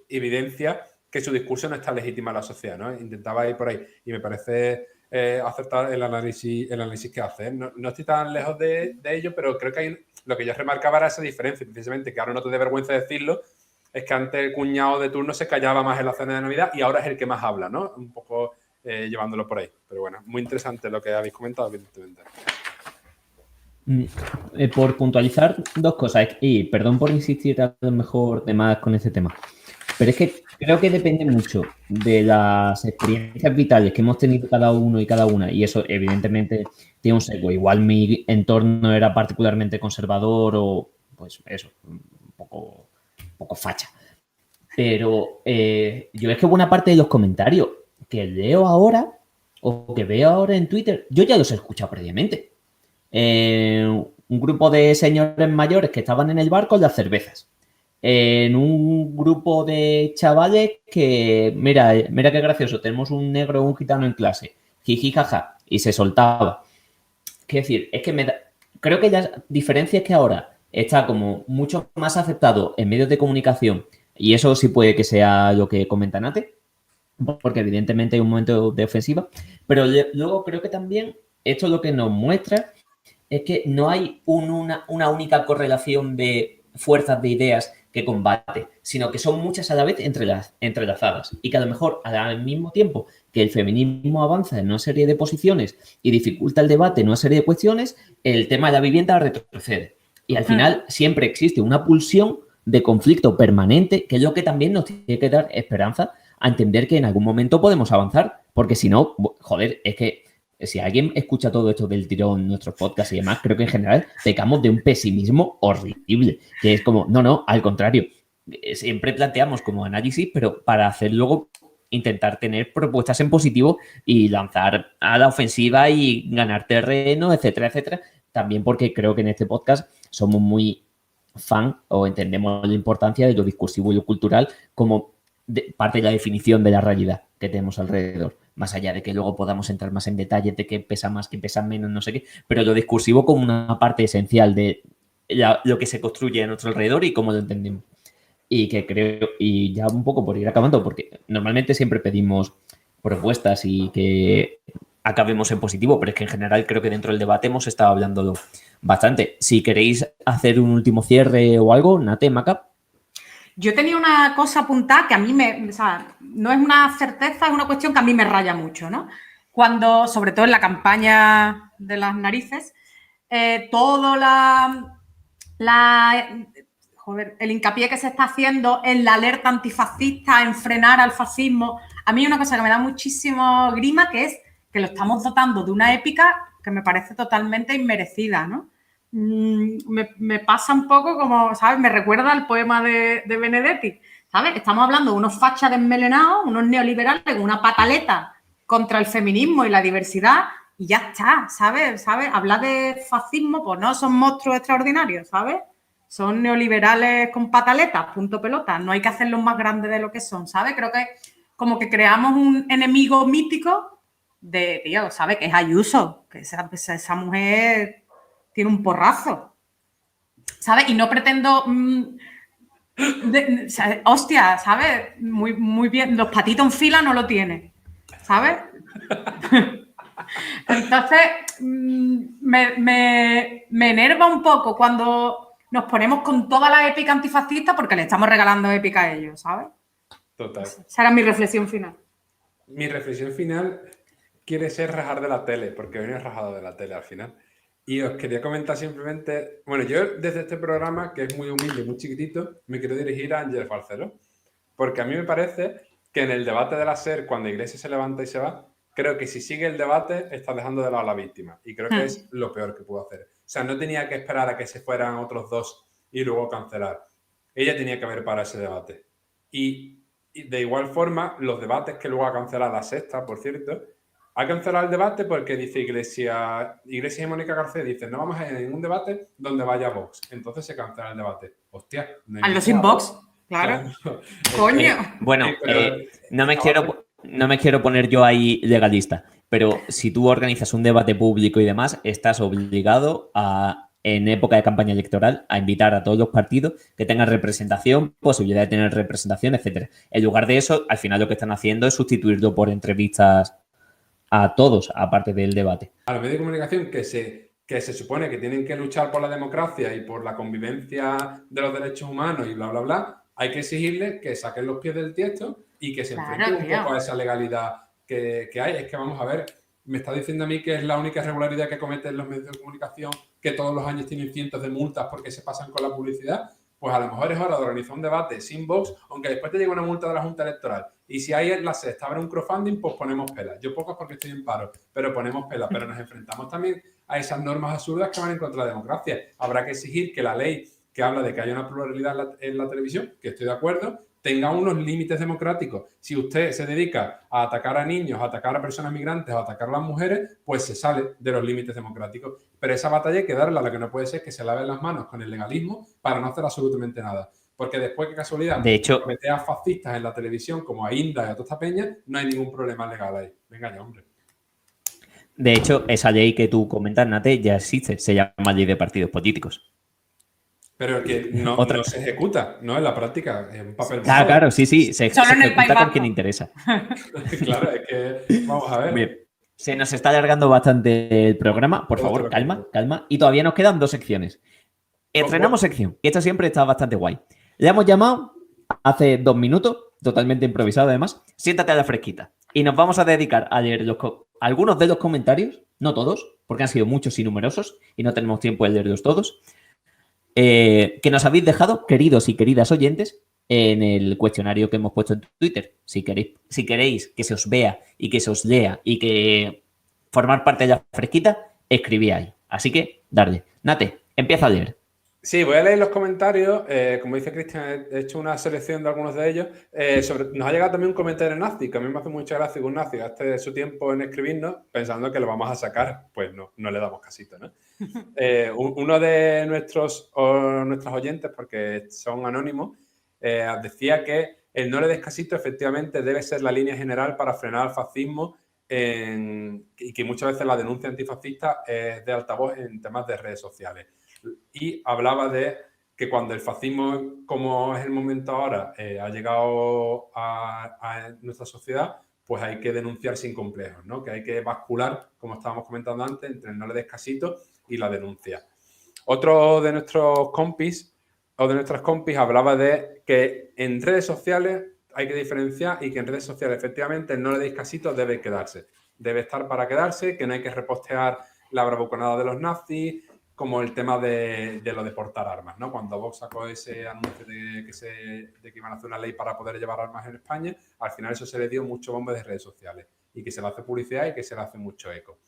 evidencia que su discurso no está legítimo a la sociedad, ¿no? Intentaba ir por ahí. Y me parece acertar el análisis que hace. No estoy tan lejos de ello, pero creo que lo que yo remarcaba era esa diferencia. Precisamente que ahora no te dé vergüenza decirlo, es que antes el cuñado de turno se callaba más en la cena de Navidad y ahora es el que más habla, ¿no? Un poco llevándolo por ahí. Pero bueno, muy interesante lo que habéis comentado, evidentemente. Por puntualizar dos cosas, y perdón por insistir a lo mejor de más con este tema, pero es que creo que depende mucho de las experiencias vitales que hemos tenido cada uno y cada una, y eso evidentemente tiene un sesgo. Igual mi entorno era particularmente conservador o pues eso, un poco facha, pero yo es que buena parte de los comentarios que leo ahora o que veo ahora en Twitter, yo ya los he escuchado previamente. Un grupo de señores mayores que estaban en el bar con las cervezas. En un grupo de chavales que, mira qué gracioso, tenemos un negro o un gitano en clase. Jiji, jaja. Y se soltaba. Quiero decir, es que creo que la diferencia es que ahora está como mucho más aceptado en medios de comunicación, y eso sí puede que sea lo que comenta Nate, porque evidentemente hay un momento de ofensiva, pero luego creo que también esto lo que nos muestra es que no hay una única correlación de fuerzas de ideas que combate, sino que son muchas a la vez entrelazadas, y que a lo mejor al mismo tiempo que el feminismo avanza en una serie de posiciones y dificulta el debate en una serie de cuestiones, el tema de la vivienda retrocede. Y al final siempre existe una pulsión de conflicto permanente, que es lo que también nos tiene que dar esperanza a entender que en algún momento podemos avanzar, porque si no, joder, es que si alguien escucha todo esto del tirón, nuestros podcasts y demás, creo que en general pecamos de un pesimismo horrible, que es como, no, al contrario, siempre planteamos como análisis, pero para hacer luego intentar tener propuestas en positivo y lanzar a la ofensiva y ganar terreno, etcétera, etcétera. También porque creo que en este podcast somos muy fan o entendemos la importancia de lo discursivo y lo cultural como parte de la definición de la realidad que tenemos alrededor. Más allá de que luego podamos entrar más en detalle de qué pesa más, qué pesa menos, no sé qué, pero lo discursivo como una parte esencial de lo que se construye a nuestro alrededor y cómo lo entendemos. Y que creo, y ya un poco por ir acabando, porque normalmente siempre pedimos propuestas y que acabemos en positivo, pero es que en general creo que dentro del debate hemos estado hablándolo bastante. Si queréis hacer un último cierre o algo, Nate, Maca. Yo tenía una cosa apuntada que a mí o sea, no es una certeza, es una cuestión que a mí me raya mucho, ¿no? Cuando, sobre todo en la campaña de las narices, todo el hincapié que se está haciendo en la alerta antifascista, en frenar al fascismo, a mí hay una cosa que me da muchísimo grima, que es que lo estamos dotando de una épica que me parece totalmente inmerecida, ¿no? Me pasa un poco como, ¿sabes? Me recuerda al poema de Benedetti, ¿sabes? Estamos hablando de unos fachas desmelenados, unos neoliberales con una pataleta contra el feminismo y la diversidad y ya está, ¿sabes? Hablar de fascismo, pues no, son monstruos extraordinarios, ¿sabes? Son neoliberales con pataletas, punto pelota. No hay que hacerlos más grandes de lo que son, ¿sabes? Creo que como que creamos un enemigo mítico de, tío, ¿sabes? Que es Ayuso, que esa mujer tiene un porrazo, ¿sabes? Y no pretendo... hostia, ¿sabes? Muy, muy bien. Los patitos en fila no lo tiene, ¿sabes? Entonces, me enerva un poco cuando nos ponemos con toda la épica antifascista porque le estamos regalando épica a ellos, ¿sabes? Total. Esa era mi reflexión final. Mi reflexión final quiere ser rajar de la tele, porque hoy no he rajado de la tele al final. Y os quería comentar simplemente, bueno, yo desde este programa, que es muy humilde, muy chiquitito, me quiero dirigir a Ángel Falcero, porque a mí me parece que en el debate de la SER, cuando Iglesias se levanta y se va, creo que si sigue el debate está dejando de lado a la víctima, y creo que es lo peor que pudo hacer. O sea, no tenía que esperar a que se fueran otros dos y luego cancelar. Ella tenía que haber parado ese debate. Y de igual forma, los debates que luego ha cancelado la Sexta, por cierto, ha cancelado el debate porque dice Iglesias y Mónica Garcés dicen no vamos a ir a ningún debate donde vaya Vox. Entonces se cancela el debate. Hostia. No hay sin Vox, claro. Coño. Bueno, no me quiero poner yo ahí legalista, pero si tú organizas un debate público y demás, estás obligado en época de campaña electoral a invitar a todos los partidos que tengan representación, posibilidad de tener representación, etcétera. En lugar de eso, al final lo que están haciendo es sustituirlo por entrevistas a todos, aparte del debate. A los medios de comunicación que se supone que tienen que luchar por la democracia y por la convivencia de los derechos humanos y bla, bla, bla, hay que exigirles que saquen los pies del tiesto y que se enfrenten un poco a esa legalidad que hay. Es que vamos a ver, me está diciendo a mí que es la única irregularidad que cometen los medios de comunicación, que todos los años tienen cientos de multas porque se pasan con la publicidad. Pues a lo mejor es hora de organizar un debate sin Vox, aunque después te llegue una multa de la Junta Electoral. Y si hay en la Sexta habrá un crowdfunding, pues ponemos pelas. Yo pocas porque estoy en paro, pero ponemos pelas. Pero nos enfrentamos también a esas normas absurdas que van en contra de la democracia. Habrá que exigir que la ley que habla de que haya una pluralidad en la televisión, que estoy de acuerdo, tenga unos límites democráticos. Si usted se dedica a atacar a niños, a atacar a personas migrantes, a atacar a las mujeres, pues se sale de los límites democráticos. Pero esa batalla hay que darla. Lo que no puede ser es que se laven las manos con el legalismo para no hacer absolutamente nada. Porque después, qué casualidad, de hecho, meter a fascistas en la televisión como a Inda y a toda esta peña, no hay ningún problema legal ahí. Venga ya, hombre. De hecho, esa ley que tú comentas, Nate, ya existe. Se llama Ley de Partidos Políticos. Pero que no se ejecuta, ¿no? En la práctica, es un papel... Claro, sí, se ejecuta con quien interesa. Claro, es que... Vamos a ver. Bien. Se nos está alargando bastante el programa. Por favor, calma. Y todavía nos quedan 2 secciones. Estrenamos sección. Y esta siempre está bastante guay. Le hemos llamado hace 2 minutos, totalmente improvisado además. Siéntate a la fresquita. Y nos vamos a dedicar a leer algunos de los comentarios, no todos, porque han sido muchos y numerosos y no tenemos tiempo de leerlos todos, que nos habéis dejado, queridos y queridas oyentes, en el cuestionario que hemos puesto en Twitter. Si queréis que se os vea y que se os lea y que formar parte de la fresquita, escribí ahí. Así que, darle. Nate, empieza a leer. Sí, voy a leer los comentarios. Como dice Cristian, he hecho una selección de algunos de ellos. Nos ha llegado también un comentario nazi, que a mí me hace mucha gracia que un nazi gaste su tiempo en escribirnos pensando que lo vamos a sacar. Pues no le damos casito, ¿no? Uno de nuestras oyentes, porque son anónimos, decía que el no le des casito efectivamente debe ser la línea general para frenar el fascismo y que muchas veces la denuncia antifascista es de altavoz en temas de redes sociales. Y hablaba de que cuando el fascismo, como es el momento ahora, ha llegado a nuestra sociedad, pues hay que denunciar sin complejos, ¿no? Que hay que bascular, como estábamos comentando antes, entre el no le des casito y la denuncia. Otro de nuestros compis o de nuestras compis hablaba de que en redes sociales hay que diferenciar y que en redes sociales efectivamente el no le deis casito debe quedarse. Debe estar para quedarse, que no hay que repostear la bravuconada de los nazis, como el tema de lo de portar armas, ¿no? Cuando Vox sacó ese anuncio de que iban a hacer una ley para poder llevar armas en España, al final eso se le dio mucho bombo de redes sociales y que se le hace publicidad y que se le hace mucho eco.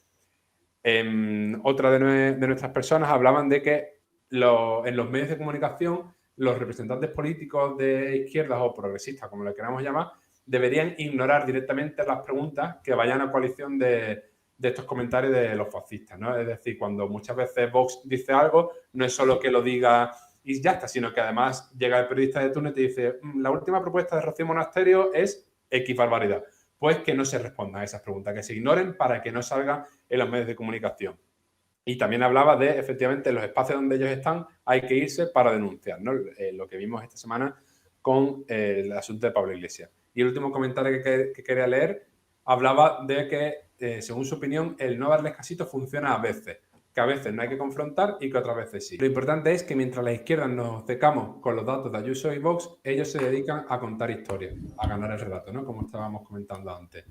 Otra de nuestras personas hablaban de que en los medios de comunicación los representantes políticos de izquierdas o progresistas, como le queramos llamar, deberían ignorar directamente las preguntas que vayan a coalición de estos comentarios de los fascistas, ¿no? Es decir, cuando muchas veces Vox dice algo, no es solo que lo diga y ya está, sino que además llega el periodista de turno y te dice la última propuesta de Rocío Monasterio es X barbaridad. Pues que no se respondan a esas preguntas, que se ignoren para que no salgan en los medios de comunicación. Y también hablaba de, efectivamente, los espacios donde ellos están hay que irse para denunciar, ¿no? Lo que vimos esta semana con el asunto de Pablo Iglesias. Y el último comentario que quería leer hablaba de que, según su opinión, el no darles casito funciona a veces, que a veces no hay que confrontar y que otras veces sí. Lo importante es que mientras las izquierdas nos secamos con los datos de Ayuso y Vox, ellos se dedican a contar historias, a ganar el relato, ¿no? Como estábamos comentando antes.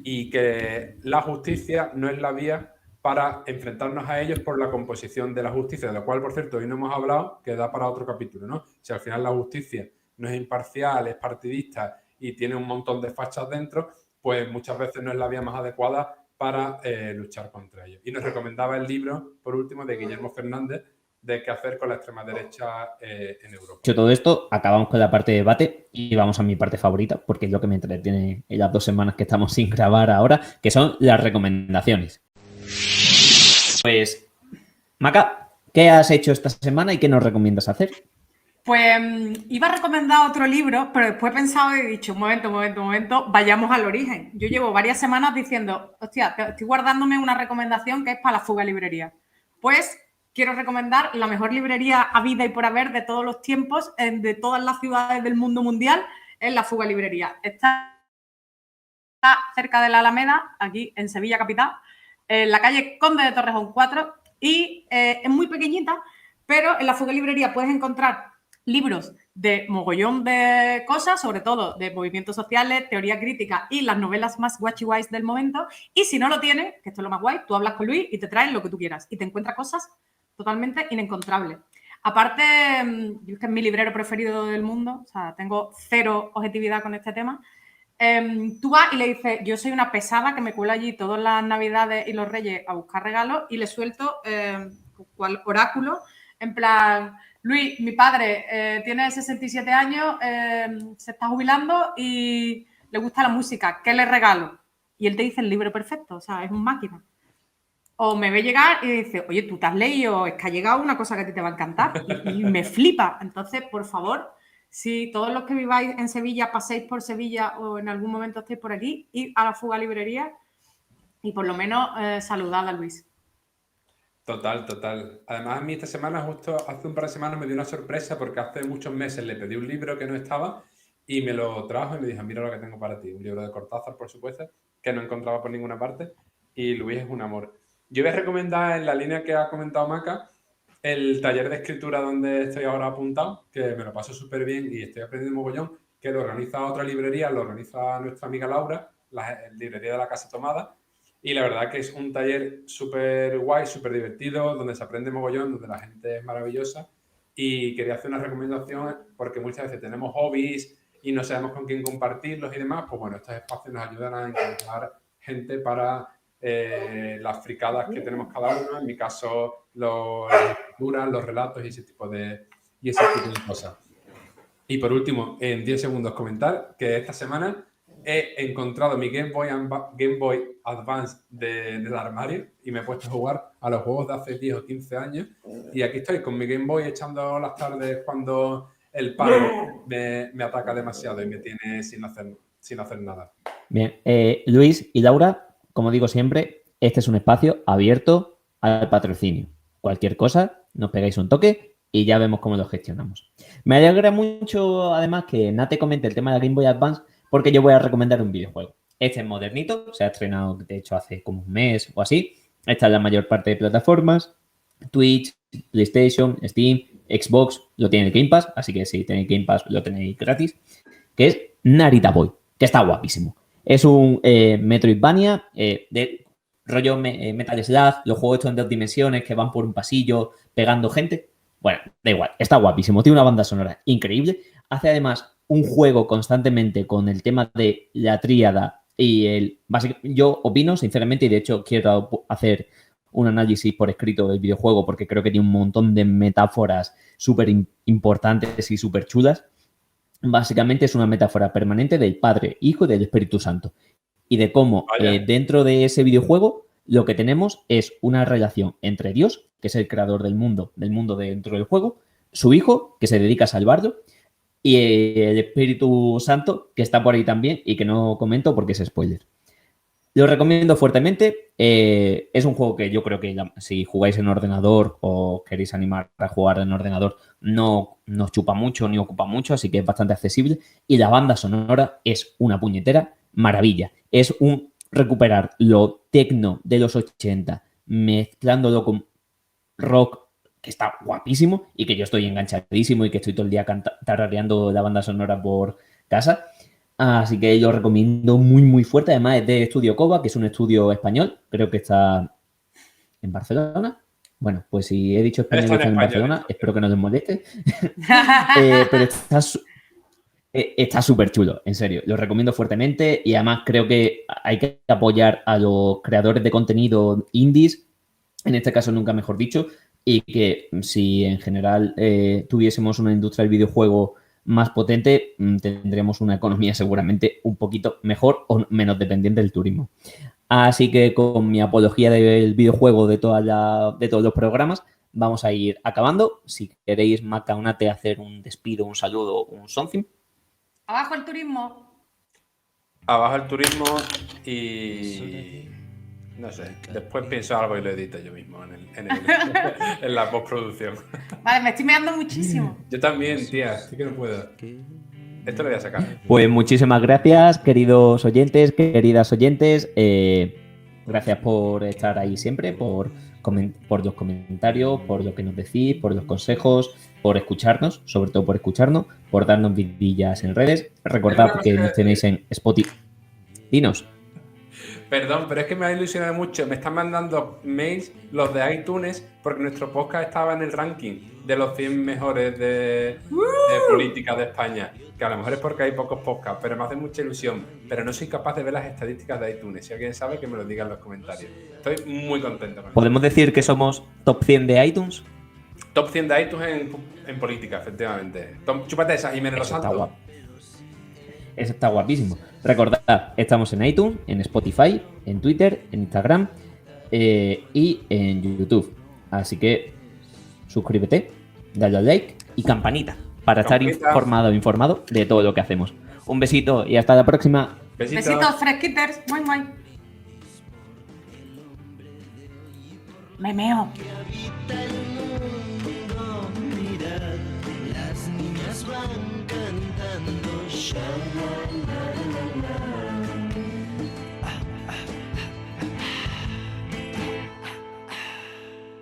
Y que la justicia no es la vía para enfrentarnos a ellos por la composición de la justicia, de la cual, por cierto, hoy no hemos hablado, que da para otro capítulo, ¿no? Si al final la justicia no es imparcial, es partidista y tiene un montón de fachas dentro, pues muchas veces no es la vía más adecuada para luchar contra ellos. Y nos recomendaba el libro, por último, de Guillermo Fernández, de qué hacer con la extrema derecha en Europa. Dicho todo esto, acabamos con la parte de debate y vamos a mi parte favorita, porque es lo que me entretiene en las 2 semanas que estamos sin grabar ahora, que son las recomendaciones. Pues, Maca, ¿qué has hecho esta semana y qué nos recomiendas hacer? Pues iba a recomendar otro libro, pero después he pensado y he dicho, un momento, vayamos al origen. Yo llevo varias semanas diciendo, hostia, estoy guardándome una recomendación que es para la Fuga Librería. Pues quiero recomendar la mejor librería habida y por haber de todos los tiempos, de todas las ciudades del mundo mundial, es la Fuga Librería. Está cerca de la Alameda, aquí en Sevilla capital, en la calle Conde de Torrejón 4 y es muy pequeñita, pero en la Fuga Librería puedes encontrar libros de mogollón de cosas, sobre todo de movimientos sociales, teoría crítica y las novelas más guachi guays del momento. Y si no lo tienes, que esto es lo más guay, tú hablas con Luis y te traes lo que tú quieras y te encuentras cosas totalmente inencontrables. Aparte, yo es que es mi librero preferido del mundo, o sea, tengo cero objetividad con este tema. Tú vas y le dices, yo soy una pesada que me cuelo allí todas las navidades y los reyes a buscar regalos y le suelto cual oráculo, en plan, Luis, mi padre tiene 67 años, se está jubilando y le gusta la música, ¿qué le regalo? Y él te dice el libro perfecto, o sea, es un máquina. O me ve llegar y dice, oye, tú te has leído, es que ha llegado una cosa que a ti te va a encantar y me flipa. Entonces, por favor, si todos los que viváis en Sevilla paséis por Sevilla o en algún momento estéis por aquí, id a la Fuga Librería y por lo menos saludad a Luis. Total. Además, a mí esta semana, justo hace un par de semanas, me dio una sorpresa porque hace muchos meses le pedí un libro que no estaba y me lo trajo y me dijo, mira lo que tengo para ti. Un libro de Cortázar, por supuesto, que no encontraba por ninguna parte y Luis es un amor. Yo voy a recomendar, en la línea que ha comentado Maca, el taller de escritura donde estoy ahora apuntado, que me lo paso súper bien y estoy aprendiendo mogollón, que lo organiza otra librería, lo organiza nuestra amiga Laura, la librería de la Casa Tomada. Y la verdad que es un taller súper guay, súper divertido, donde se aprende mogollón, donde la gente es maravillosa y quería hacer una recomendación porque muchas veces tenemos hobbies y no sabemos con quién compartirlos y demás. Pues bueno, estos espacios nos ayudan a encontrar gente para las fricadas que tenemos cada uno. En mi caso, las escrituras, los relatos y ese tipo de cosas. Y por último, en 10 segundos comentar que esta semana he encontrado mi Game Boy Advance del armario y me he puesto a jugar a los juegos de hace 10 o 15 años. Y aquí estoy con mi Game Boy echando las tardes cuando el paro me ataca demasiado y me tiene sin hacer nada. Bien, Luis y Laura, como digo siempre, este es un espacio abierto al patrocinio. Cualquier cosa, nos pegáis un toque y ya vemos cómo lo gestionamos. Me alegra mucho, además, que Nate comente el tema de la Game Boy Advance, porque yo voy a recomendar un videojuego. Este es modernito, se ha estrenado, de hecho, hace como un mes o así. Está en la mayor parte de plataformas. Twitch, PlayStation, Steam, Xbox, lo tiene el Game Pass, así que si tenéis Game Pass lo tenéis gratis. Que es Narita Boy, que está guapísimo. Es un Metroidvania de rollo Metal Slug, los juegos estos en 2 dimensiones que van por un pasillo pegando gente. Bueno, da igual, está guapísimo. Tiene una banda sonora increíble. Hace además un juego constantemente con el tema de la tríada y yo opino, sinceramente, y de hecho quiero hacer un análisis por escrito del videojuego porque creo que tiene un montón de metáforas súper importantes y súper chulas. Básicamente es una metáfora permanente del Padre, Hijo y del Espíritu Santo. Y de cómo dentro de ese videojuego lo que tenemos es una relación entre Dios, que es el creador del mundo dentro del juego, su Hijo, que se dedica a salvarlo, y el Espíritu Santo, que está por ahí también y que no comento porque es spoiler. Lo recomiendo fuertemente. Es un juego que yo creo que si jugáis en ordenador o queréis animar a jugar en ordenador no os chupa mucho ni ocupa mucho, así que es bastante accesible. Y la banda sonora es una puñetera maravilla. Es un recuperar lo tecno de los 80 mezclándolo con rock que está guapísimo y que yo estoy enganchadísimo y que estoy todo el día tarareando la banda sonora por casa. Así que lo recomiendo muy, muy fuerte. Además, es de Estudio Cova, que es un estudio español. Creo que está en Barcelona. Bueno, pues si he dicho español y está en Barcelona, espero que no les moleste. Pero está súper chulo, en serio. Lo recomiendo fuertemente y además creo que hay que apoyar a los creadores de contenido indies, en este caso nunca mejor dicho, y que si en general tuviésemos una industria del videojuego más potente, tendremos una economía seguramente un poquito mejor o menos dependiente del turismo. Así que con mi apología del videojuego de todos los programas, vamos a ir acabando. Si queréis, Maca o Nate, hacer un despido, un saludo, un something. Abajo el turismo. Abajo el turismo y... no sé, después pienso algo y lo edito yo mismo en la postproducción. Vale, me estoy meando muchísimo. Yo también, tía, sí que no puedo. Esto lo voy a sacar. Pues muchísimas gracias, queridos oyentes, queridas oyentes. Gracias por estar ahí siempre, por los comentarios, por lo que nos decís, por los consejos, por escucharnos, sobre todo por escucharnos, por darnos vidillas en redes. Recordad que nos tenéis en Spotify. Dinos. Perdón, pero es que me ha ilusionado mucho. Me están mandando mails los de iTunes porque nuestro podcast estaba en el ranking de los 100 mejores de política de España. Que a lo mejor es porque hay pocos podcasts, pero me hace mucha ilusión. Pero no soy capaz de ver las estadísticas de iTunes. Si alguien sabe, que me lo diga en los comentarios. Estoy muy contento con ¿Podemos decir que somos top 100 de iTunes? Top 100 de iTunes en política, efectivamente. Chúpate esa, Jiménez Los Santos. Eso está guapísimo. Recordad, estamos en iTunes, en Spotify, en Twitter, en Instagram y en YouTube. Así que suscríbete, dale al like y campanita para estar informado de todo lo que hacemos. Un besito y hasta la próxima. Besitos fresquiters. Muy, muy. Me meo. Las niñas van cantando,